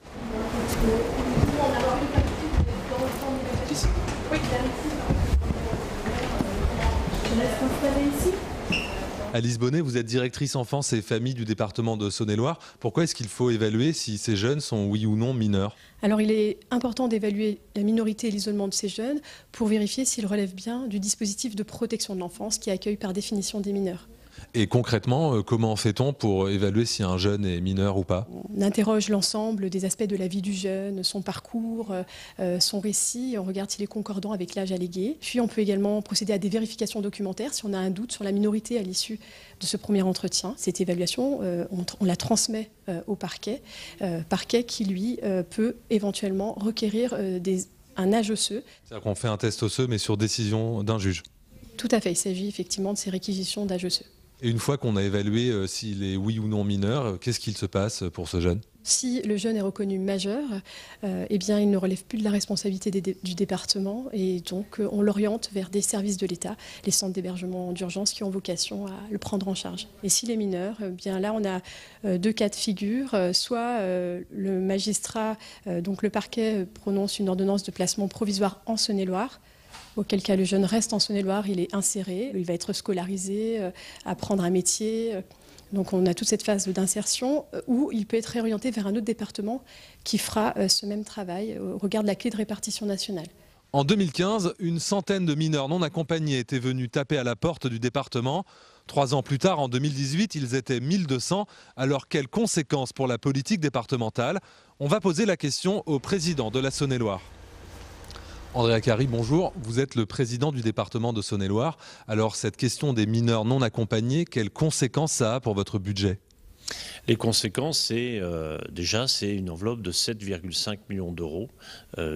Alice Bonnet, vous êtes directrice enfance et famille du département de Saône-et-Loire. Pourquoi est-ce qu'il faut évaluer si ces jeunes sont oui ou non mineurs? Alors il est important d'évaluer la minorité et l'isolement de ces jeunes pour vérifier s'ils relèvent bien du dispositif de protection de l'enfance qui accueille par définition des mineurs. Et concrètement, comment fait-on pour évaluer si un jeune est mineur ou pas? On interroge l'ensemble des aspects de la vie du jeune, son parcours, son récit. On regarde s'il est concordant avec l'âge allégué. Puis on peut également procéder à des vérifications documentaires si on a un doute sur la minorité à l'issue de ce premier entretien. Cette évaluation, on la transmet au parquet qui, lui, peut éventuellement requérir un âge osseux. C'est-à-dire qu'on fait un test osseux, mais sur décision d'un juge? Tout à fait. Il s'agit effectivement de ces réquisitions d'âge osseux. Et une fois qu'on a évalué s'il est oui ou non mineur, qu'est-ce qu'il se passe pour ce jeune? Si le jeune est reconnu majeur, eh bien, il ne relève plus de la responsabilité du département et donc on l'oriente vers des services de l'État, les centres d'hébergement d'urgence qui ont vocation à le prendre en charge. Et s'il est mineur, eh bien là on a 2 cas de figure, soit le magistrat, donc le parquet prononce une ordonnance de placement provisoire en Saône-et-Loire, auquel cas le jeune reste en Saône-et-Loire, il est inséré, il va être scolarisé, apprendre un métier. Donc on a toute cette phase d'insertion où il peut être réorienté vers un autre département qui fera ce même travail au regard de la clé de répartition nationale. En 2015, une centaine de mineurs non accompagnés étaient venus taper à la porte du département. 3 ans plus tard, en 2018, ils étaient 1200. Alors, quelles conséquences pour la politique départementale? On va poser la question au président de la Saône-et-Loire. Andrea Cari, bonjour. Vous êtes le président du département de Saône-et-Loire. Alors, cette question des mineurs non accompagnés, quelles conséquences ça a pour votre budget? Les conséquences, c'est une enveloppe de 7,5 millions d'euros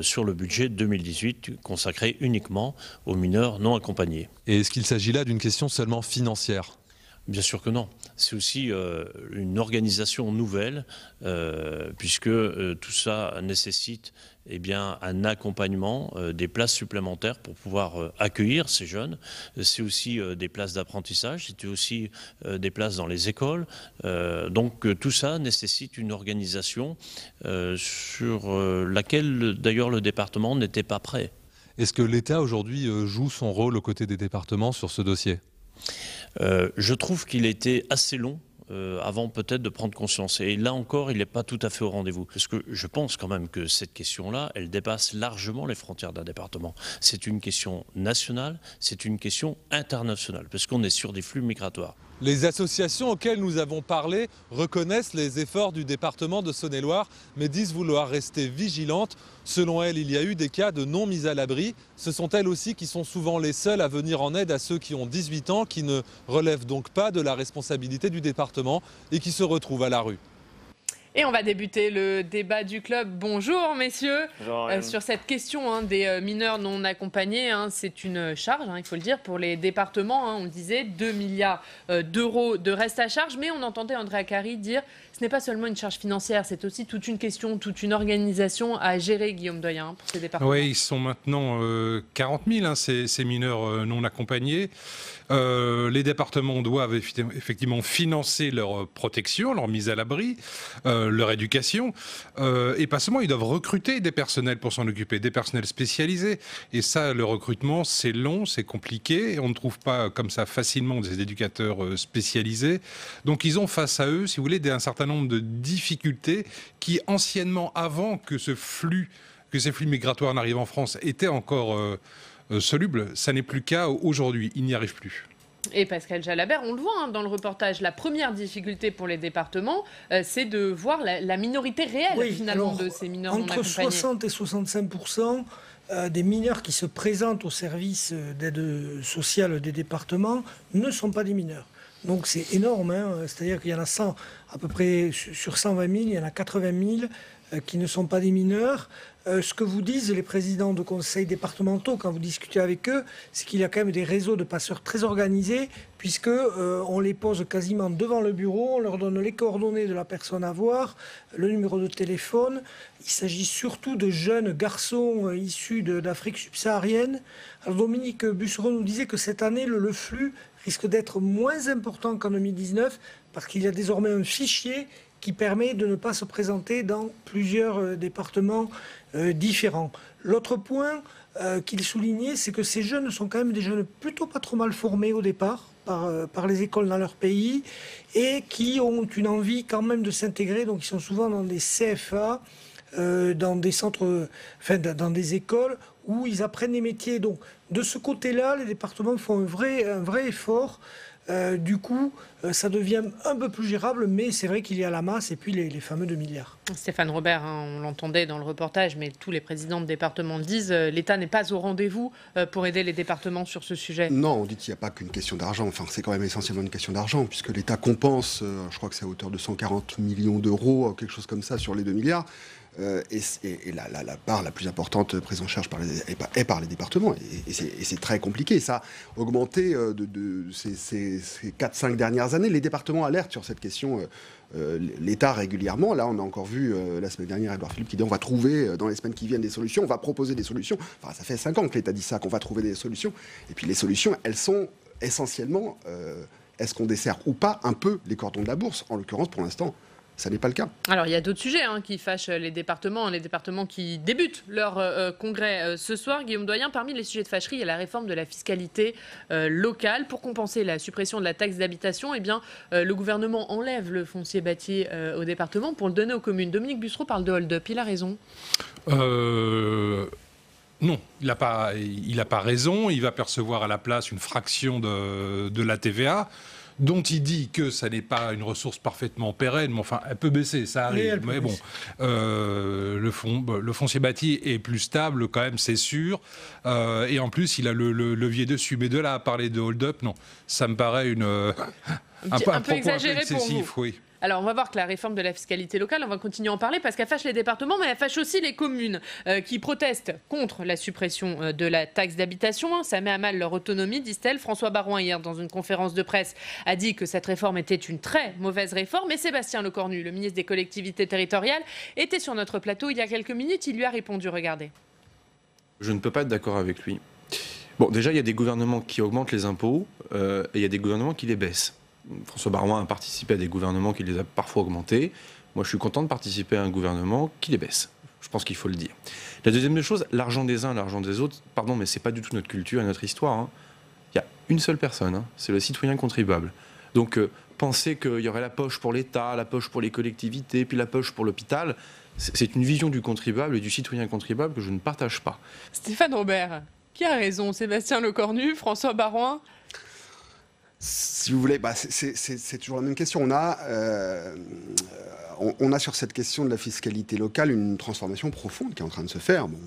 sur le budget 2018 consacré uniquement aux mineurs non accompagnés. Et est-ce qu'il s'agit là d'une question seulement financière? Bien sûr que non. C'est aussi une organisation nouvelle, puisque tout ça nécessite un accompagnement, des places supplémentaires pour pouvoir accueillir ces jeunes. C'est aussi des places d'apprentissage, c'est aussi des places dans les écoles. Donc tout ça nécessite une organisation sur laquelle d'ailleurs le département n'était pas prêt. Est-ce que l'État aujourd'hui joue son rôle aux côtés des départements sur ce dossier ? Je trouve qu'il était assez long avant peut-être de prendre conscience. Et là encore, il n'est pas tout à fait au rendez-vous. Parce que je pense quand même que cette question-là, elle dépasse largement les frontières d'un département. C'est une question nationale, c'est une question internationale, parce qu'on est sur des flux migratoires. Les associations auxquelles nous avons parlé reconnaissent les efforts du département de Saône-et-Loire, mais disent vouloir rester vigilantes. Selon elles, il y a eu des cas de non mise à l'abri. Ce sont elles aussi qui sont souvent les seules à venir en aide à ceux qui ont 18 ans, qui ne relèvent donc pas de la responsabilité du département et qui se retrouvent à la rue. Et on va débuter le débat du club. Bonjour messieurs. Bonjour, sur cette question des mineurs non accompagnés, c'est une charge, il faut le dire, pour les départements. On le disait, 2 milliards d'euros de reste à charge. Mais on entendait Andrea Cari dire ce n'est pas seulement une charge financière, c'est aussi toute une question, toute une organisation à gérer, Guillaume Doyen, pour ces départements. Oui, ils sont maintenant 40 000, ces mineurs non accompagnés. Les départements doivent effectivement financer leur protection, leur mise à l'abri, leur éducation. Et pas seulement, ils doivent recruter des personnels pour s'en occuper, des personnels spécialisés. Et ça, le recrutement, c'est long, c'est compliqué. Et on ne trouve pas comme ça facilement des éducateurs spécialisés. Donc ils ont face à eux, si vous voulez, un certain nombre de difficultés qui, anciennement, avant que ces flux migratoires n'arrivent en France, étaient encore solubles. Ça n'est plus le cas aujourd'hui. Ils n'y arrivent plus. Et Pascal Jalabert, on le voit dans le reportage, la première difficulté pour les départements, c'est de voir la minorité réelle finalement de ces mineurs non accompagnés. Entre 60 et 65% des mineurs qui se présentent au service d'aide sociale des départements ne sont pas des mineurs. Donc c'est énorme, c'est-à-dire qu'il y en a 100, à peu près sur 120 000, il y en a 80 000 qui ne sont pas des mineurs. Ce que vous disent les présidents de conseils départementaux quand vous discutez avec eux, c'est qu'il y a quand même des réseaux de passeurs très organisés, puisque on les pose quasiment devant le bureau, on leur donne les coordonnées de la personne à voir, le numéro de téléphone. Il s'agit surtout de jeunes garçons issus d'Afrique subsaharienne. Alors Dominique Bussereau nous disait que cette année, le flux risque d'être moins important qu'en 2019, parce qu'il y a désormais un fichier qui permet de ne pas se présenter dans plusieurs départements différents. L'autre point qu'il soulignait, c'est que ces jeunes sont quand même des jeunes plutôt pas trop mal formés au départ par les écoles dans leur pays et qui ont une envie quand même de s'intégrer. Donc ils sont souvent dans des CFA, dans des centres, dans des écoles où ils apprennent des métiers. Donc de ce côté-là, les départements font un vrai effort. Du coup, ça devient un peu plus gérable, mais c'est vrai qu'il y a la masse et puis les fameux 2 milliards. Stéphane Robert, on l'entendait dans le reportage, mais tous les présidents de départements le disent, l'État n'est pas au rendez-vous pour aider les départements sur ce sujet. Non, on dit qu'il n'y a pas qu'une question d'argent, c'est quand même essentiellement une question d'argent, puisque l'État compense, je crois que c'est à hauteur de 140 millions d'euros, quelque chose comme ça, sur les 2 milliards. Et la part la plus importante prise en charge est par les départements. Et c'est très compliqué. Ça a augmenté de ces 4-5 dernières années. Les départements alertent sur cette question. L'État régulièrement. Là, on a encore vu la semaine dernière Édouard Philippe qui dit on va trouver dans les semaines qui viennent des solutions, on va proposer des solutions. Enfin, ça fait 5 ans que l'État dit ça, qu'on va trouver des solutions. Et puis les solutions, elles sont essentiellement est-ce qu'on dessert ou pas un peu les cordons de la bourse. En l'occurrence, pour l'instant, Ça n'est pas le cas. Alors, il y a d'autres sujets qui fâchent les départements qui débutent leur congrès ce soir. Guillaume Doyen, parmi les sujets de fâcherie, il y a la réforme de la fiscalité locale. Pour compenser la suppression de la taxe d'habitation, eh bien, le gouvernement enlève le foncier bâti au département pour le donner aux communes. Dominique Bussereau parle de hold-up. Il a raison. Non, il n'a pas raison. Il va percevoir à la place une fraction de la TVA, dont il dit que ça n'est pas une ressource parfaitement pérenne, mais enfin, elle peut baisser, ça arrive. Mais bon, le foncier bâti est plus stable quand même, c'est sûr. Et en plus, il a le levier dessus. Mais de là à parler de hold-up, non, ça me paraît un peu exagéré pour vous. Oui. Alors, on va voir que la réforme de la fiscalité locale, on va continuer à en parler parce qu'elle fâche les départements, mais elle fâche aussi les communes qui protestent contre la suppression de la taxe d'habitation. Ça met à mal leur autonomie, disent-elles. François Baroin, hier, dans une conférence de presse, a dit que cette réforme était une très mauvaise réforme. Et Sébastien Lecornu, le ministre des collectivités territoriales, était sur notre plateau il y a quelques minutes. Il lui a répondu, regardez. Je ne peux pas être d'accord avec lui. Bon, déjà, il y a des gouvernements qui augmentent les impôts et il y a des gouvernements qui les baissent. François Baroin a participé à des gouvernements qui les a parfois augmentés. Moi, je suis content de participer à un gouvernement qui les baisse. Je pense qu'il faut le dire. La deuxième des choses, l'argent des uns, l'argent des autres, pardon, mais c'est pas du tout notre culture et notre histoire. Il y a une seule personne, c'est le citoyen contribuable. Donc, penser qu'il y aurait la poche pour l'État, la poche pour les collectivités, puis la poche pour l'hôpital, c'est une vision du contribuable et du citoyen contribuable que je ne partage pas. Stéphane Robert, qui a raison, Sébastien Lecornu, François Baroin? Si vous voulez, c'est toujours la même question. On a sur cette question de la fiscalité locale une transformation profonde qui est en train de se faire. Bon,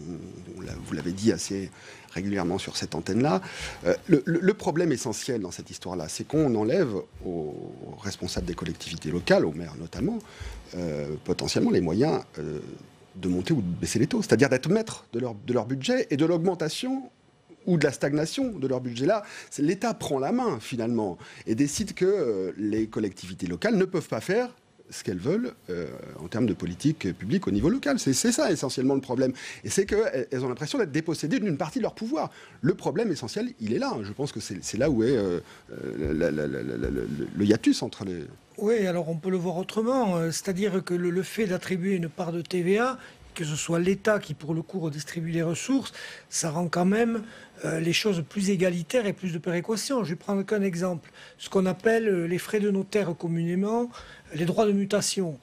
vous l'avez dit assez régulièrement sur cette antenne-là. Le problème essentiel dans cette histoire-là, c'est qu'on enlève aux responsables des collectivités locales, aux maires notamment, potentiellement les moyens de monter ou de baisser les taux. C'est-à-dire d'être maître de leur budget et de l'augmentation ou de la stagnation de leur budget. Là, l'État prend la main, finalement, et décide que les collectivités locales ne peuvent pas faire ce qu'elles veulent en termes de politique publique au niveau local. C'est ça, essentiellement, le problème. Et c'est qu'elles ont l'impression d'être dépossédées d'une partie de leur pouvoir. Le problème essentiel, il est là. Je pense que c'est là où est le hiatus entre les... Oui, alors on peut le voir autrement. C'est-à-dire que le fait d'attribuer une part de TVA, que ce soit l'État qui, pour le coup, redistribue les ressources, ça rend quand même les choses plus égalitaires et plus de péréquation. Je vais prendre qu'un exemple. Ce qu'on appelle les frais de notaire communément, les droits de mutation,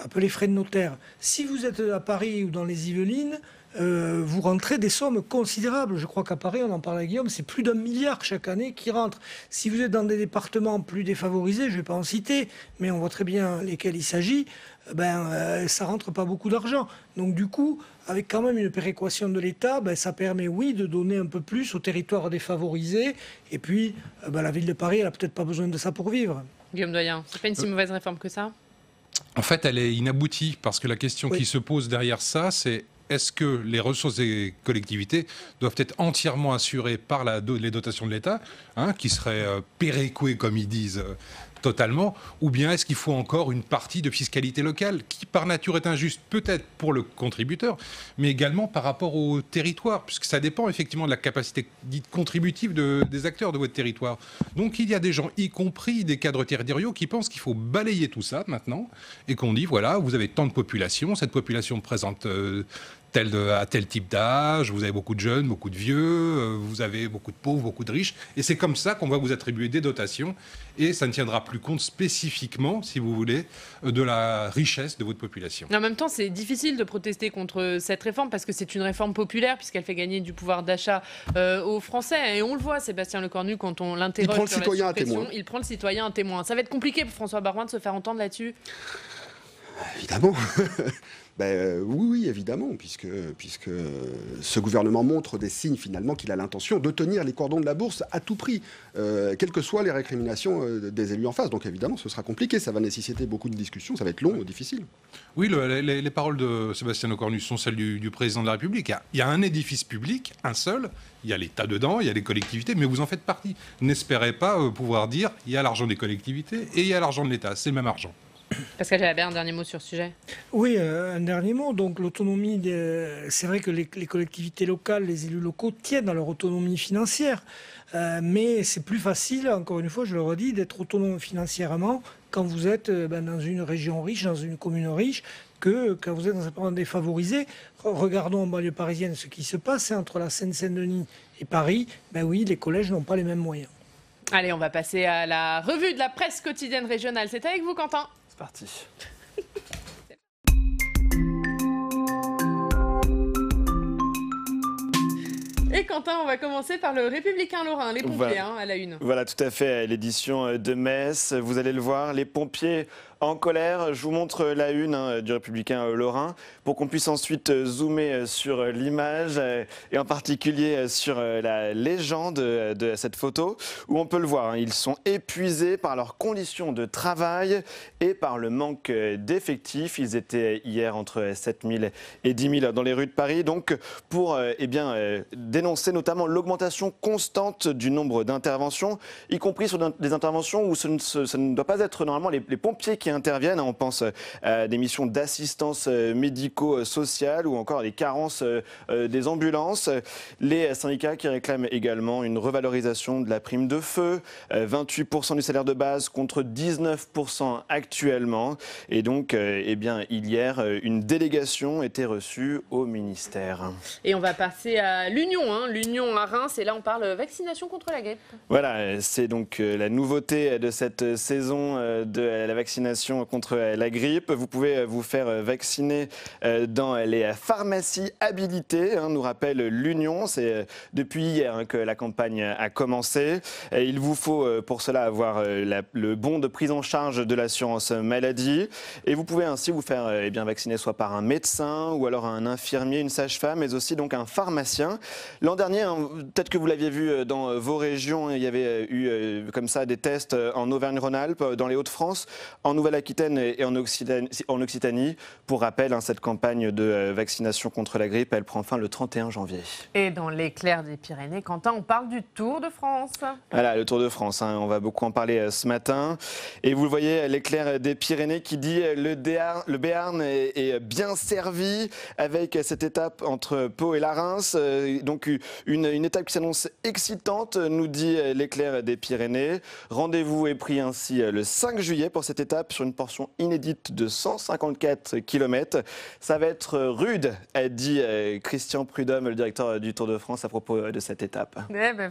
appelés frais de notaire. Si vous êtes à Paris ou dans les Yvelines, vous rentrez des sommes considérables. Je crois qu'à Paris, on en parlait à Guillaume, c'est plus d'1 milliard chaque année qui rentre. Si vous êtes dans des départements plus défavorisés, je ne vais pas en citer, mais on voit très bien lesquels il s'agit, ça rentre pas beaucoup d'argent. Donc du coup, avec quand même une péréquation de l'État, ça permet, oui, de donner un peu plus aux territoires défavorisés. Et puis, la ville de Paris, elle n'a peut-être pas besoin de ça pour vivre. Guillaume Doyen, c'est pas une si mauvaise réforme que ça? En fait, elle est inaboutie, parce que la question qui se pose derrière ça, c'est est-ce que les ressources des collectivités doivent être entièrement assurées par les dotations de l'État, qui seraient péréquées, comme ils disent, totalement, ou bien est-ce qu'il faut encore une partie de fiscalité locale qui, par nature, est injuste, peut-être pour le contributeur, mais également par rapport au territoire, puisque ça dépend effectivement de la capacité dite contributive des acteurs de votre territoire. Donc il y a des gens, y compris des cadres territoriaux, qui pensent qu'il faut balayer tout ça maintenant, et qu'on dit, voilà, vous avez tant de population, cette population présente à tel type d'âge, vous avez beaucoup de jeunes, beaucoup de vieux, vous avez beaucoup de pauvres, beaucoup de riches, et c'est comme ça qu'on va vous attribuer des dotations, et ça ne tiendra plus compte spécifiquement, si vous voulez, de la richesse de votre population. En même temps, c'est difficile de protester contre cette réforme, parce que c'est une réforme populaire, puisqu'elle fait gagner du pouvoir d'achat aux Français, et on le voit, Sébastien Lecornu, quand on l'interroge sur la suppression, il prend le citoyen à témoin. Ça va être compliqué pour François Baroin de se faire entendre là-dessus? Évidemment. Oui, évidemment, puisque ce gouvernement montre des signes finalement qu'il a l'intention de tenir les cordons de la bourse à tout prix, quelles que soient les récriminations des élus en face. Donc évidemment, ce sera compliqué, ça va nécessiter beaucoup de discussions, ça va être long et difficile. Oui, les paroles de Sébastien Lecornu sont celles du président de la République. Il y a un édifice public, un seul, il y a l'État dedans, il y a les collectivités, mais vous en faites partie. N'espérez pas pouvoir dire il y a l'argent des collectivités et il y a l'argent de l'État, c'est le même argent. Pascal Jalabert, un dernier mot sur ce sujet. Oui, un dernier mot. Donc l'autonomie, c'est vrai que les collectivités locales, les élus locaux tiennent à leur autonomie financière. Mais c'est plus facile, encore une fois, je le redis, d'être autonome financièrement quand vous êtes dans une région riche, dans une commune riche, que quand vous êtes dans un parent défavorisé. Regardons en banlieue parisienne ce qui se passe entre la Seine-Saint-Denis et Paris. Ben oui, les collèges n'ont pas les mêmes moyens. Allez, on va passer à la revue de la presse quotidienne régionale. C'est avec vous, Quentin. C'est parti. Et Quentin, on va commencer par le Républicain Lorrain, les pompiers à la une. Voilà, tout à fait, l'édition de Metz. Vous allez le voir, les pompiers en colère. Je vous montre la une du Républicain Lorrain pour qu'on puisse ensuite zoomer sur l'image et en particulier sur la légende de cette photo où on peut le voir. Ils sont épuisés par leurs conditions de travail et par le manque d'effectifs. Ils étaient hier entre 7 000 et 10 000 dans les rues de Paris. Donc pour dénoncer notamment l'augmentation constante du nombre d'interventions, y compris sur des interventions où ce ne doit pas être normalement les pompiers qui interviennent. On pense à des missions d'assistance médico-sociale ou encore à des carences des ambulances. Les syndicats qui réclament également une revalorisation de la prime de feu, 28% du salaire de base contre 19% actuellement. Et donc, hier, une délégation était reçue au ministère. Et on va passer à l'Union, l'Union à Reims. Et là, on parle vaccination contre la grippe. Voilà, c'est donc la nouveauté de cette saison de la vaccination contre la grippe. Vous pouvez vous faire vacciner dans les pharmacies habilitées, nous rappelle l'Union. C'est depuis hier que la campagne a commencé. Il vous faut pour cela avoir le bon de prise en charge de l'assurance maladie. Et vous pouvez ainsi vous faire vacciner soit par un médecin ou alors un infirmier, une sage-femme, mais aussi donc un pharmacien. L'an dernier, peut-être que vous l'aviez vu dans vos régions, il y avait eu comme ça des tests en Auvergne-Rhône-Alpes, dans les Hauts-de-France, en Nouvelle-Aquitaine et en Occitanie. Pour rappel, cette campagne de vaccination contre la grippe, elle prend fin le 31 janvier. Et dans l'éclair des Pyrénées, Quentin, on parle du Tour de France. Voilà, le Tour de France, on va beaucoup en parler ce matin. Et vous le voyez, l'éclair des Pyrénées qui dit le Béarn est bien servi avec cette étape entre Pau et la Reims. Donc une étape qui s'annonce excitante, nous dit l'éclair des Pyrénées. Rendez-vous est pris ainsi le 5 juillet pour cette étape sur une portion inédite de 154 km. Ça va être rude, a dit Christian Prudhomme, le directeur du Tour de France, à propos de cette étape.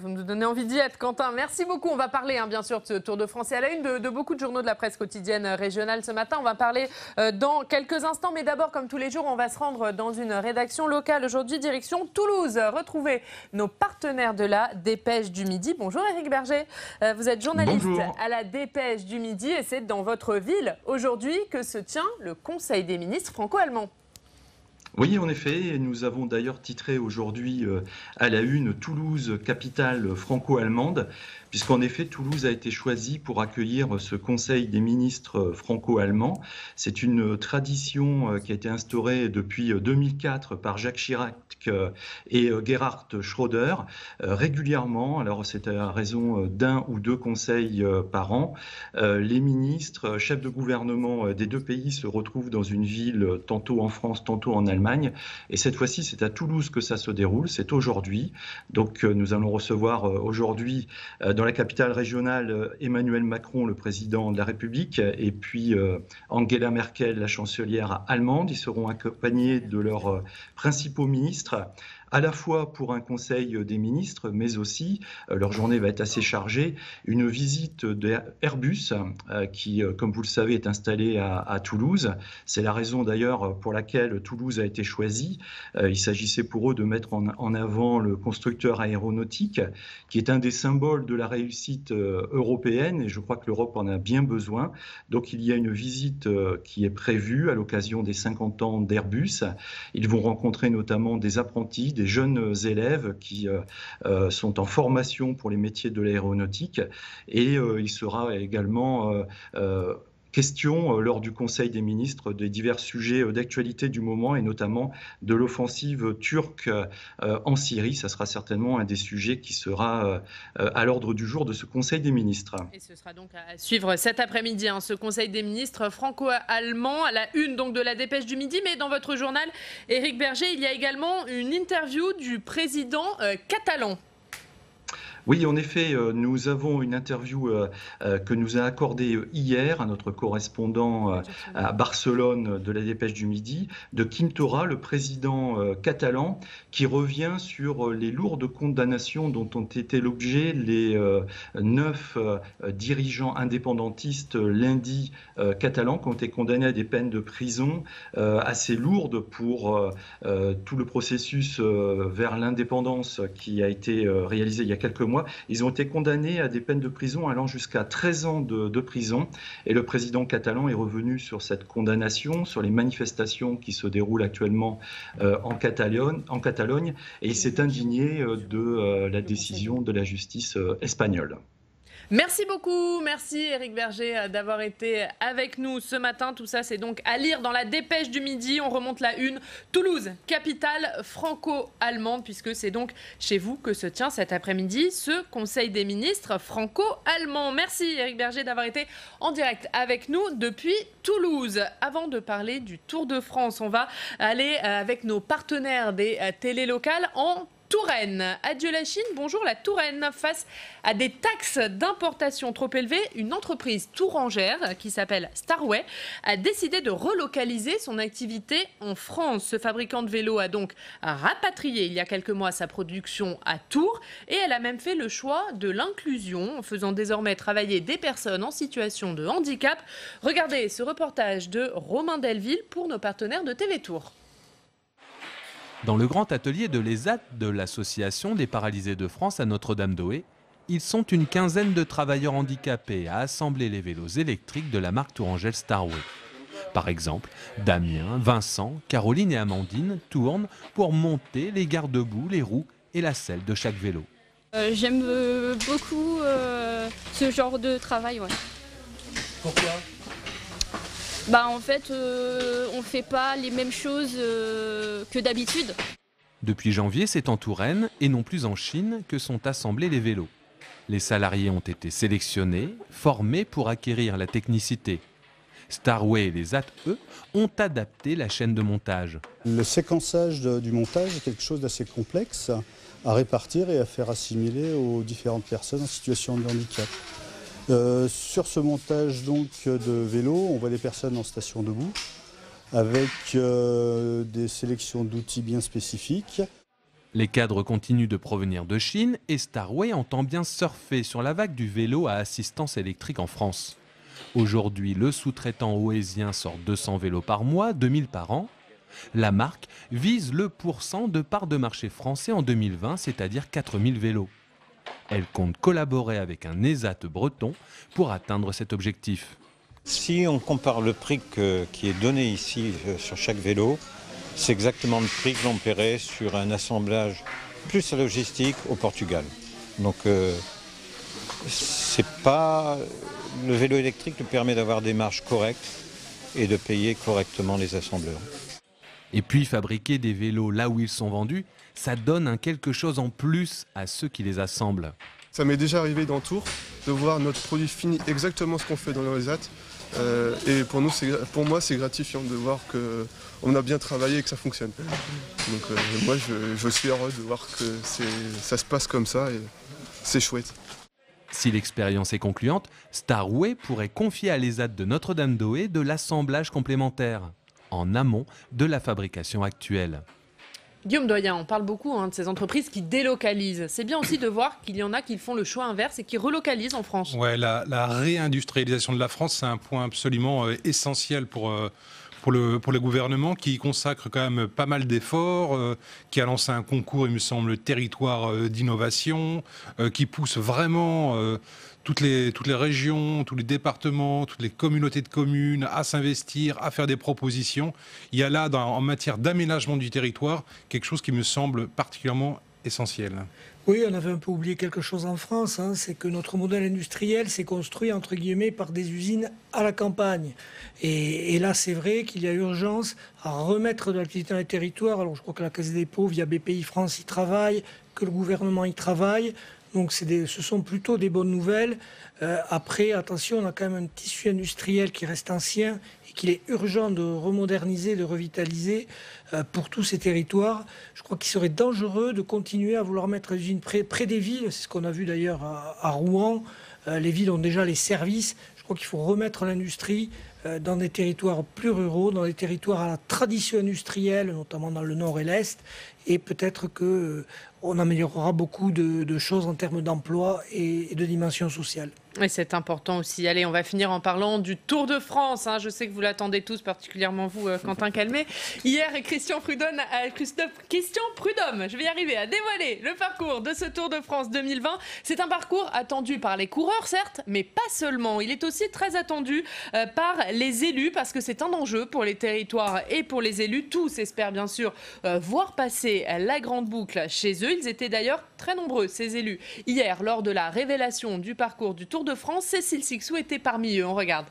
Vous nous donnez envie d'y être, Quentin. Merci beaucoup. On va parler bien sûr de ce Tour de France et à la une de beaucoup de journaux de la presse quotidienne régionale ce matin. On va parler dans quelques instants, mais d'abord, comme tous les jours, on va se rendre dans une rédaction locale. Aujourd'hui, direction Toulouse. Retrouvez nos partenaires de la Dépêche du Midi. Bonjour Éric Berger. Vous êtes journaliste à la Dépêche du Midi et c'est dans votre ville aujourd'hui que se tient le Conseil des ministres franco-allemand. Oui, en effet, nous avons d'ailleurs titré aujourd'hui à la une Toulouse, capitale franco-allemande, puisqu'en effet Toulouse a été choisie pour accueillir ce Conseil des ministres franco-allemands. C'est une tradition qui a été instaurée depuis 2004 par Jacques Chirac et Gerhard Schröder régulièrement. Alors c'est à raison d'un ou deux conseils par an. Les ministres, chefs de gouvernement des deux pays se retrouvent dans une ville, tantôt en France, tantôt en Allemagne. Et cette fois-ci, c'est à Toulouse que ça se déroule, c'est aujourd'hui. Donc nous allons recevoir aujourd'hui dans la capitale régionale Emmanuel Macron, le président de la République, et puis Angela Merkel, la chancelière allemande. Ils seront accompagnés de leurs principaux ministres, à la fois pour un conseil des ministres, mais aussi, leur journée va être assez chargée, une visite d'Airbus qui, comme vous le savez, est installée à Toulouse. C'est la raison d'ailleurs pour laquelle Toulouse a été choisie. Il s'agissait pour eux de mettre en avant le constructeur aéronautique, qui est un des symboles de la réussite européenne, et je crois que l'Europe en a bien besoin. Donc il y a une visite qui est prévue à l'occasion des 50 ans d'Airbus. Ils vont rencontrer notamment des apprentis, des jeunes élèves qui sont en formation pour les métiers de l'aéronautique, et il sera également question lors du Conseil des ministres des divers sujets d'actualité du moment et notamment de l'offensive turque en Syrie. Ça sera certainement un des sujets qui sera à l'ordre du jour de ce Conseil des ministres. Et ce sera donc à suivre cet après-midi, ce Conseil des ministres franco-allemand, à la une donc de la Dépêche du Midi. Mais dans votre journal, Éric Berger, il y a également une interview du président catalan. Oui, en effet, nous avons une interview que nous a accordée hier à notre correspondant à Barcelone de la Dépêche du Midi, de Quim Torra, le président catalan, qui revient sur les lourdes condamnations dont ont été l'objet les 9 dirigeants indépendantistes lundi catalans, qui ont été condamnés à des peines de prison assez lourdes pour tout le processus vers l'indépendance qui a été réalisé il y a quelques mois. Ils ont été condamnés à des peines de prison allant jusqu'à 13 ans de prison. Et le président catalan est revenu sur cette condamnation, sur les manifestations qui se déroulent actuellement en Catalogne. Et il s'est indigné de la décision de la justice espagnole. Merci beaucoup, merci Éric Berger d'avoir été avec nous ce matin. Tout ça, c'est donc à lire dans la Dépêche du Midi. On remonte la une. Toulouse, capitale franco-allemande, puisque c'est donc chez vous que se tient cet après-midi ce Conseil des ministres franco-allemand. Merci Éric Berger d'avoir été en direct avec nous depuis Toulouse. Avant de parler du Tour de France, on va aller avec nos partenaires des télés locales en Touraine. Adieu la Chine, bonjour la Touraine. Face à des taxes d'importation trop élevées, une entreprise tourangère qui s'appelle Starway a décidé de relocaliser son activité en France. Ce fabricant de vélos a donc rapatrié il y a quelques mois sa production à Tours et elle a même fait le choix de l'inclusion en faisant désormais travailler des personnes en situation de handicap. Regardez ce reportage de Romain Delville pour nos partenaires de TV Tours. Dans le grand atelier de l'ESAT de l'Association des paralysés de France à Notre-Dame-d'Oé, ils sont une quinzaine de travailleurs handicapés à assembler les vélos électriques de la marque tourangelle Starway. Par exemple, Damien, Vincent, Caroline et Amandine tournent pour monter les garde-boue, les roues et la selle de chaque vélo. J'aime beaucoup ce genre de travail. Ouais. Pourquoi ? En fait, on ne fait pas les mêmes choses que d'habitude. Depuis janvier, c'est en Touraine et non plus en Chine que sont assemblés les vélos. Les salariés ont été sélectionnés, formés pour acquérir la technicité. Starway et les AT, eux, ont adapté la chaîne de montage. Le séquençage du montage est quelque chose d'assez complexe à répartir et à faire assimiler aux différentes personnes en situation de handicap. Sur ce montage donc de vélo, on voit des personnes en station debout avec des sélections d'outils bien spécifiques. Les cadres continuent de provenir de Chine et Starway entend bien surfer sur la vague du vélo à assistance électrique en France. Aujourd'hui, le sous-traitant oésien sort 200 vélos par mois, 2000 par an. La marque vise le % de part de marché français en 2020, c'est-à-dire 4000 vélos. Elle compte collaborer avec un ESAT breton pour atteindre cet objectif. Si on compare le prix qui est donné ici sur chaque vélo, c'est exactement le prix que l'on paierait sur un assemblage plus la logistique au Portugal. Donc c'est pas... le vélo électrique nous permet d'avoir des marges correctes et de payer correctement les assembleurs. Et puis fabriquer des vélos là où ils sont vendus, ça donne quelque chose en plus à ceux qui les assemblent. Ça m'est déjà arrivé dans Tours de voir notre produit fini exactement ce qu'on fait dans le ESAT. Et pour moi, c'est gratifiant de voir qu'on a bien travaillé et que ça fonctionne. Donc moi, je suis heureux de voir que ça se passe comme ça et c'est chouette. Si l'expérience est concluante, Starway pourrait confier à l'ESAT de Notre-Dame-d'Oé de l'assemblage complémentaire, en amont de la fabrication actuelle. Guillaume Doyen, on parle beaucoup de ces entreprises qui délocalisent. C'est bien aussi de voir qu'il y en a qui font le choix inverse et qui relocalisent en France. Ouais, la réindustrialisation de la France, c'est un point absolument essentiel pour le gouvernement qui y consacre quand même pas mal d'efforts, qui a lancé un concours, il me semble, territoire d'innovation, qui pousse vraiment toutes les régions, tous les départements, toutes les communautés de communes à s'investir, à faire des propositions. Il y a là, en matière d'aménagement du territoire, quelque chose qui me semble particulièrement essentiel. Oui, on avait un peu oublié quelque chose en France, hein, c'est que notre modèle industriel s'est construit, entre guillemets, par des usines à la campagne. Et là, c'est vrai qu'il y a urgence à remettre de l'activité dans les territoires. Alors, je crois que la Caisse des dépôts, via BPI France, y travaille, que le gouvernement y travaille. Donc, ce sont plutôt des bonnes nouvelles. Après, attention, on a quand même un tissu industriel qui reste ancien et qu'il est urgent de remoderniser, de revitaliser pour tous ces territoires. Je crois qu'il serait dangereux de continuer à vouloir mettre les usines près des villes. C'est ce qu'on a vu d'ailleurs à Rouen. Les villes ont déjà les services. Je crois qu'il faut remettre l'industrie dans des territoires plus ruraux, dans des territoires à la tradition industrielle, notamment dans le nord et l'est. Et peut-être qu'on améliorera beaucoup de choses en termes d'emploi et de dimension sociale. Et c'est important aussi. Allez, on va finir en parlant du Tour de France. Je sais que vous l'attendez tous, particulièrement vous, Quentin Calmet. Hier, Christian Prudhomme, je vais y arriver, a dévoilé le parcours de ce Tour de France 2020. C'est un parcours attendu par les coureurs, certes, mais pas seulement. Il est aussi très attendu par les élus, parce que c'est un enjeu pour les territoires et pour les élus. Tous espèrent bien sûr voir passer la grande boucle chez eux. Ils étaient d'ailleurs très nombreux, ces élus. Hier, lors de la révélation du parcours du Tour de France, Cécile Cixous était parmi eux. On regarde.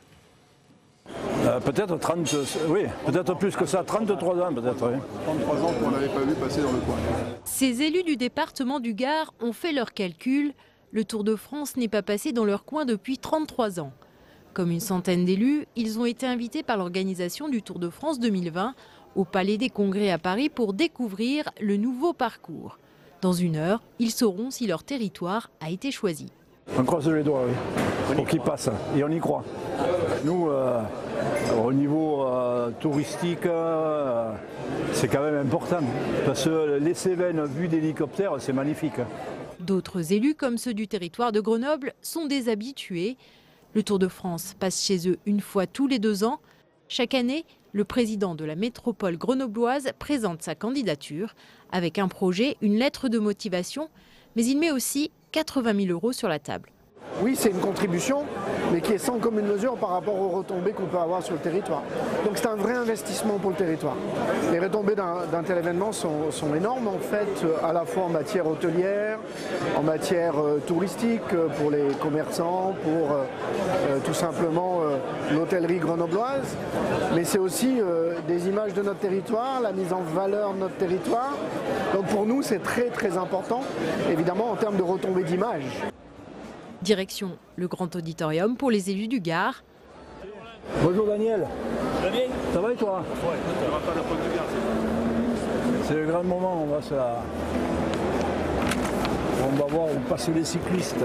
Peut-être 30, oui, peut-être plus que ça, 33 ans peut-être. Oui. 33 ans qu'on n'avait pas vu passer dans le coin. Ces élus du département du Gard ont fait leurs calculs. Le Tour de France n'est pas passé dans leur coin depuis 33 ans. Comme une centaine d'élus, ils ont été invités par l'organisation du Tour de France 2020 au Palais des Congrès à Paris pour découvrir le nouveau parcours. Dans 1 heure, ils sauront si leur territoire a été choisi. On croise les doigts, oui, pour qu'ils passent, et on y croit. Nous, au niveau touristique, c'est quand même important, parce que les Cévennes vues d'hélicoptère, c'est magnifique. D'autres élus, comme ceux du territoire de Grenoble, sont des habitués. Le Tour de France passe chez eux 1 fois tous les 2 ans. Chaque année, le président de la métropole grenobloise présente sa candidature avec un projet, une lettre de motivation, mais il met aussi 80 000 € sur la table. Oui, c'est une contribution, mais qui est sans commune mesure par rapport aux retombées qu'on peut avoir sur le territoire. Donc c'est un vrai investissement pour le territoire. Les retombées d'un tel événement sont énormes, en fait, à la fois en matière hôtelière, en matière touristique, pour les commerçants, pour tout simplement l'hôtellerie grenobloise, mais c'est aussi des images de notre territoire, la mise en valeur de notre territoire. Donc pour nous, c'est très très important, évidemment, en termes de retombées d'image. Direction le grand auditorium pour les élus du Gard. Bonjour Daniel. Ça va bien ? Ça va et toi ? Ouais, écoute, on va pas le point du Gard. C'est le grand moment, on va voir où passent les cyclistes.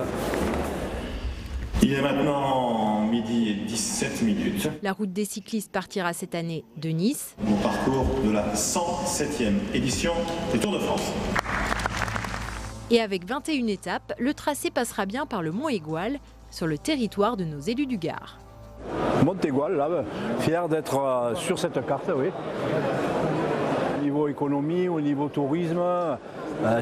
Il est maintenant midi et 17 minutes. La route des cyclistes partira cette année de Nice. Mon parcours de la 107e édition du Tour de France. Et avec 21 étapes, le tracé passera bien par le Mont-Égual, sur le territoire de nos élus du Gard. Mont-Égual, là, fier d'être sur cette carte, oui. Au niveau économie, au niveau tourisme,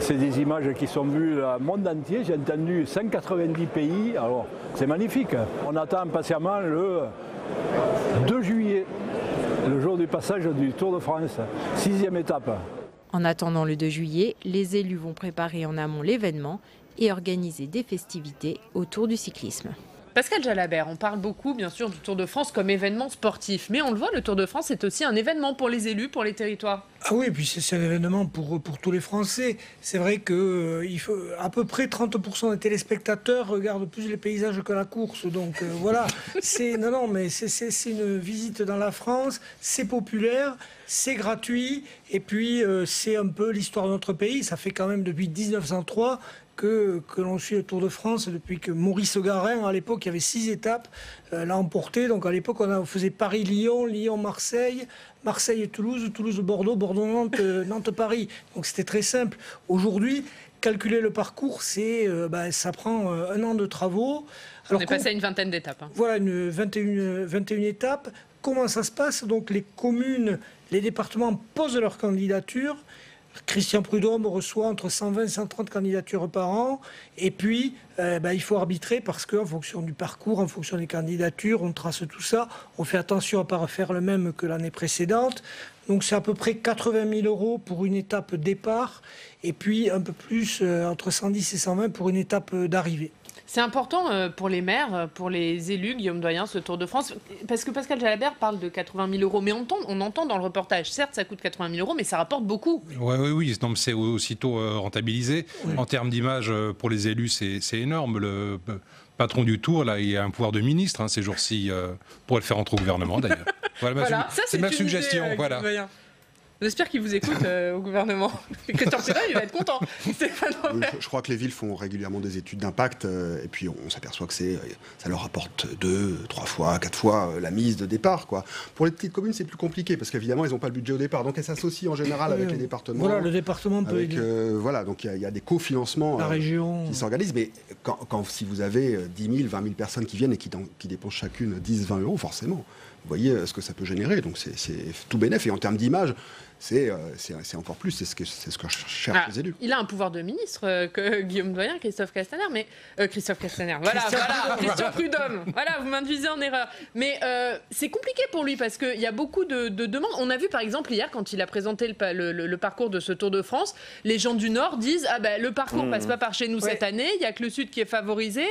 c'est des images qui sont vues dans le monde entier. J'ai entendu 190 pays, alors c'est magnifique. On attend impatiemment le 2 juillet, le jour du passage du Tour de France, 6e étape. En attendant le 2 juillet, les élus vont préparer en amont l'événement et organiser des festivités autour du cyclisme. Pascal Jalabert, on parle beaucoup bien sûr du Tour de France comme événement sportif, mais on le voit, le Tour de France est aussi un événement pour les élus, pour les territoires. Ah oui, et puis c'est un événement pour tous les Français. C'est vrai que à peu près 30% des téléspectateurs regardent plus les paysages que la course. Donc voilà, c'est une visite dans la France, c'est populaire, c'est gratuit, et puis c'est un peu l'histoire de notre pays. Ça fait quand même depuis 1903 que l'on suit le Tour de France, depuis que Maurice Garin, à l'époque, il y avait 6 étapes, l'a emporté. Donc à l'époque, on faisait Paris-Lyon, Lyon-Marseille, Marseille-Toulouse, Toulouse-Bordeaux, Bordeaux-Nantes, Nantes-Paris. Donc c'était très simple. Aujourd'hui, calculer le parcours, ça prend 1 an de travaux. Alors, on est passé à une vingtaine d'étapes. Voilà, 21 étapes. Comment ça se passe? Donc les communes, les départements posent leur candidature. Christian Prudhomme reçoit entre 120 et 130 candidatures par an. Et puis, il faut arbitrer parce qu'en fonction du parcours, en fonction des candidatures, on trace tout ça. On fait attention à ne pas refaire le même que l'année précédente. Donc c'est à peu près 80 000 € pour une étape départ. Et puis un peu plus, entre 110 et 120 pour une étape d'arrivée. C'est important pour les maires, pour les élus, Guillaume Doyen, ce Tour de France, parce que Pascal Jalabert parle de 80 000 €, mais on entend dans le reportage, certes ça coûte 80 000 €, mais ça rapporte beaucoup. Oui, non, mais c'est aussitôt rentabilisé. Oui. En termes d'image, pour les élus, c'est énorme. Le patron du Tour, là, il a un pouvoir de ministre ces jours-ci, pourrait le faire entrer au gouvernement d'ailleurs. Voilà, c'est ma suggestion. Voilà. J'espère qu'il vous écoute au gouvernement. Christian Prudhomme, il va être content. Je crois que les villes font régulièrement des études d'impact et puis on s'aperçoit que ça leur apporte 2, 3 fois, 4 fois la mise de départ, quoi. Pour les petites communes, c'est plus compliqué parce qu'évidemment, ils n'ont pas le budget au départ. Donc, elles s'associent en général avec les départements. Voilà, le département peut aider. Voilà, donc il y a des cofinancements qui s'organisent. Mais si vous avez 10 000, 20 000 personnes qui viennent et qui dépensent chacune 10, 20 €, forcément, vous voyez ce que ça peut générer. Donc, c'est tout bénef. Et en termes d'image, c'est encore plus, c'est ce que cherchent les élus. Il a un pouvoir de ministre que Guillaume Doyen, Christophe Castaner, mais Christian Prudhomme. Voilà, vous m'induisez en erreur. Mais c'est compliqué pour lui parce qu'il y a beaucoup de demandes. On a vu par exemple hier quand il a présenté le parcours de ce Tour de France, les gens du Nord disent le parcours passe pas par chez nous cette année. Il y a que le Sud qui est favorisé.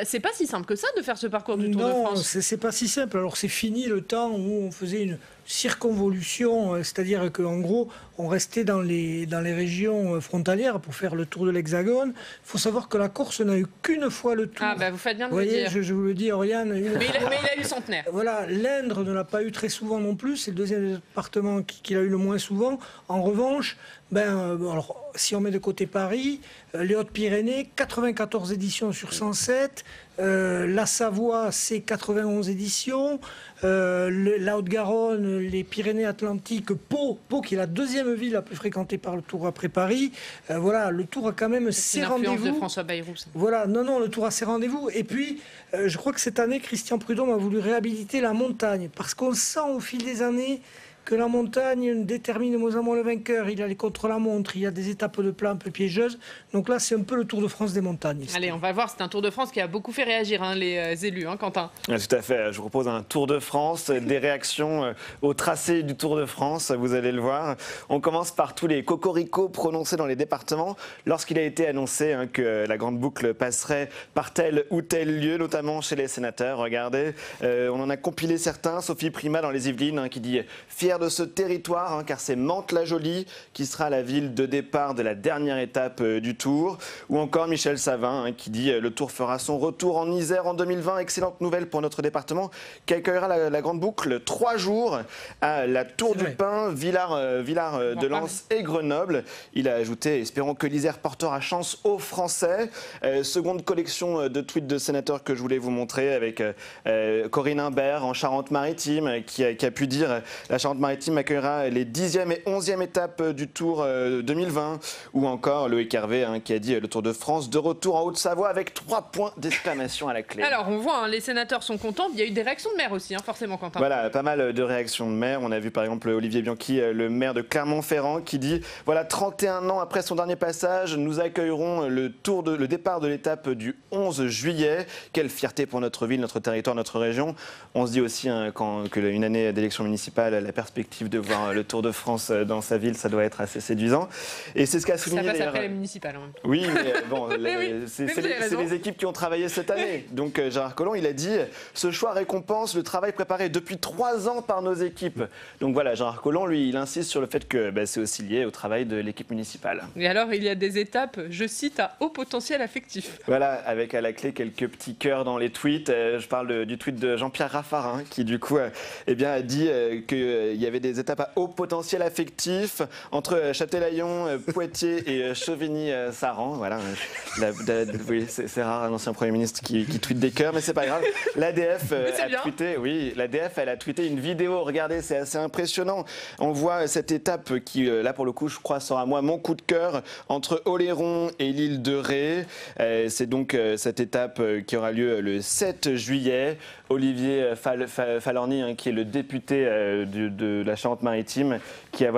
C'est pas si simple que ça de faire ce parcours du Tour de France. Non, c'est pas si simple. Alors c'est fini le temps où on faisait une circonvolution, c'est-à-dire qu'en gros, on restait dans les régions frontalières pour faire le tour de l'Hexagone. Il faut savoir que la Corse n'a eu qu'une fois le tour. Vous faites bien de le dire. Je vous le dis, Oriane. Mais il a eu centenaire. Voilà, l'Indre ne l'a pas eu très souvent non plus. C'est le deuxième département qu'il a eu le moins souvent. En revanche, alors, si on met de côté Paris, les Hautes-Pyrénées, 94 éditions sur 107. La Savoie, c'est 91 éditions. La Haute-Garonne, les Pyrénées-Atlantiques, Pau, qui est la deuxième ville la plus fréquentée par le Tour après Paris. Voilà, le Tour a quand même ses rendez-vous. De François Bayrou. Voilà, non, le Tour a ses rendez-vous. Et puis, je crois que cette année, Christian Prudhomme a voulu réhabiliter la montagne, parce qu'on sent au fil des années que la montagne détermine moins en moins le vainqueur. Il y a les contre-la-montre, il y a des étapes de plat un peu piégeuses. Donc là, c'est un peu le Tour de France des montagnes. Allez, on va voir. C'est un Tour de France qui a beaucoup fait réagir les élus, Quentin. Tout à fait. Je vous propose un Tour de France, des réactions au tracé du Tour de France. Vous allez le voir. On commence par tous les cocoricots prononcés dans les départements lorsqu'il a été annoncé que la grande boucle passerait par tel ou tel lieu, notamment chez les sénateurs. Regardez, on en a compilé certains. Sophie Primas dans les Yvelines qui dit « Fier de ce territoire, car c'est Mantes-la-Jolie qui sera la ville de départ de la dernière étape du Tour. » Ou encore Michel Savin qui dit « Le Tour fera son retour en Isère en 2020. Excellente nouvelle pour notre département qui accueillera la grande boucle 3 jours à la Tour du Pin, Villars de Lans et Grenoble. » Il a ajouté « Espérons que l'Isère portera chance aux Français. » Seconde collection de tweets de sénateurs que je voulais vous montrer avec Corinne Imbert en Charente-Maritime qui a pu dire « La Charente-Maritime accueillera les 10e et 11e étapes du Tour 2020. » Ou encore Loïc Hervé qui a dit « Le Tour de France de retour en Haute-Savoie avec 3 points d'exclamation à la clé. » Alors on voit, les sénateurs sont contents. Il y a eu des réactions de maires aussi, forcément, Quentin. Voilà, pas mal de réactions de maires. On a vu par exemple Olivier Bianchi, le maire de Clermont-Ferrand, qui dit « Voilà, 31 ans après son dernier passage, nous accueillerons le départ de l'étape du 11 juillet. Quelle fierté pour notre ville, notre territoire, notre région. » On se dit aussi qu'une année d'élection municipale, la perspective de voir le Tour de France dans sa ville, ça doit être assez séduisant. Et c'est ce qu'a souligné. Ça passe après la municipale en même temps. Oui, mais bon, c'est les équipes qui ont travaillé cette année. Donc Gérard Collomb, il a dit « Ce choix récompense le travail préparé depuis 3 ans par nos équipes. » Donc voilà, Gérard Collomb, lui, il insiste sur le fait que c'est aussi lié au travail de l'équipe municipale. Et alors, il y a des étapes, je cite, à haut potentiel affectif. Voilà, avec à la clé quelques petits cœurs dans les tweets. Je parle du tweet de Jean-Pierre Raffarin, qui du coup a dit qu'il y avait des étapes à haut potentiel affectif entre Châtelaillon, Poitiers et Chevigny-Saran. Voilà, oui, c'est rare un ancien Premier ministre qui tweete des cœurs, mais c'est pas grave. L'ADF a tweeté une vidéo. Regardez, c'est assez impressionnant. On voit cette étape qui, là pour le coup, je crois, sera mon coup de cœur entre Oléron et l'île de Ré. C'est donc cette étape qui aura lieu le 7 juillet. Olivier Falorni, qui est le député de la Charente-Maritime qui a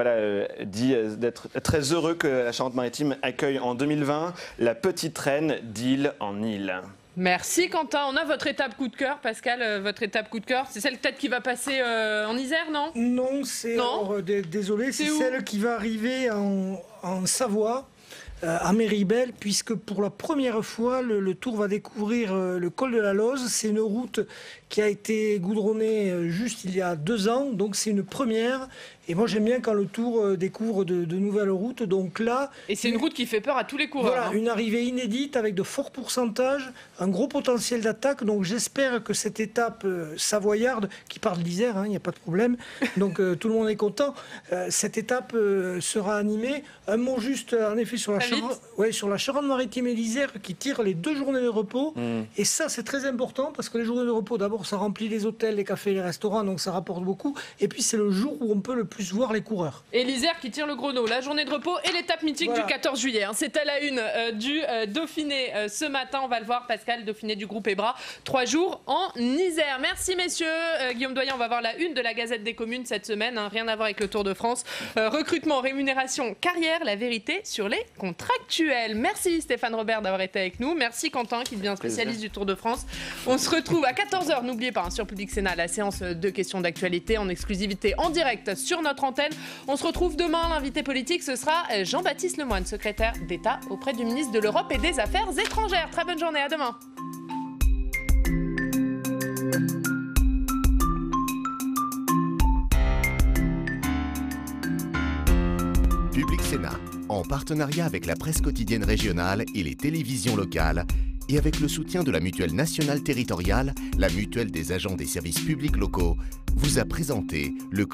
dit d'être très heureux que la Charente-Maritime accueille en 2020 la petite reine d'île en île. Merci Quentin. On a votre étape coup de cœur, Pascal. Votre étape coup de cœur, c'est celle peut-être qui va passer en Isère, non? Non, c'est désolé, c'est celle qui va arriver en Savoie. À Méribel, puisque pour la première fois, le Tour va découvrir le col de la Loze. C'est une route qui a été goudronnée juste il y a 2 ans, donc c'est une première. Et moi j'aime bien quand le Tour découvre de nouvelles routes. Donc là, et c'est une route qui fait peur à tous les coureurs. Voilà, une arrivée inédite avec de forts pourcentages, un gros potentiel d'attaque. Donc j'espère que cette étape savoyarde, qui part de l'Isère, il n'y a pas de problème, donc tout le monde est content, cette étape sera animée. Un mot juste en effet sur la Charente-Maritime et l'Isère qui tirent les 2 journées de repos. Et ça c'est très important parce que les journées de repos, d'abord ça remplit les hôtels, les cafés, les restaurants, donc ça rapporte beaucoup. Et puis c'est le jour où on peut le plus voir les coureurs. Et l'Isère qui tire le gros lot, la journée de repos et l'étape mythique du 14 juillet. C'est à la une du Dauphiné ce matin. On va le voir, Pascal, Dauphiné du groupe Ebra. 3 jours en Isère. Merci messieurs. Guillaume Doyen, on va voir la une de la Gazette des communes cette semaine. Rien à voir avec le Tour de France. Recrutement, rémunération, carrière, la vérité sur les contractuels. Merci Stéphane Robert d'avoir été avec nous. Merci Quentin qui devient spécialiste du Tour de France. On se retrouve à 14h. N'oubliez pas, sur Public Sénat, la séance de questions d'actualité en exclusivité en direct sur notre antenne. On se retrouve demain. L'invité politique, ce sera Jean-Baptiste Lemoyne, secrétaire d'État auprès du ministre de l'Europe et des Affaires étrangères. Très bonne journée, à demain. Public Sénat, en partenariat avec la presse quotidienne régionale et les télévisions locales, et avec le soutien de la Mutuelle nationale territoriale, la mutuelle des agents des services publics locaux, vous a présenté le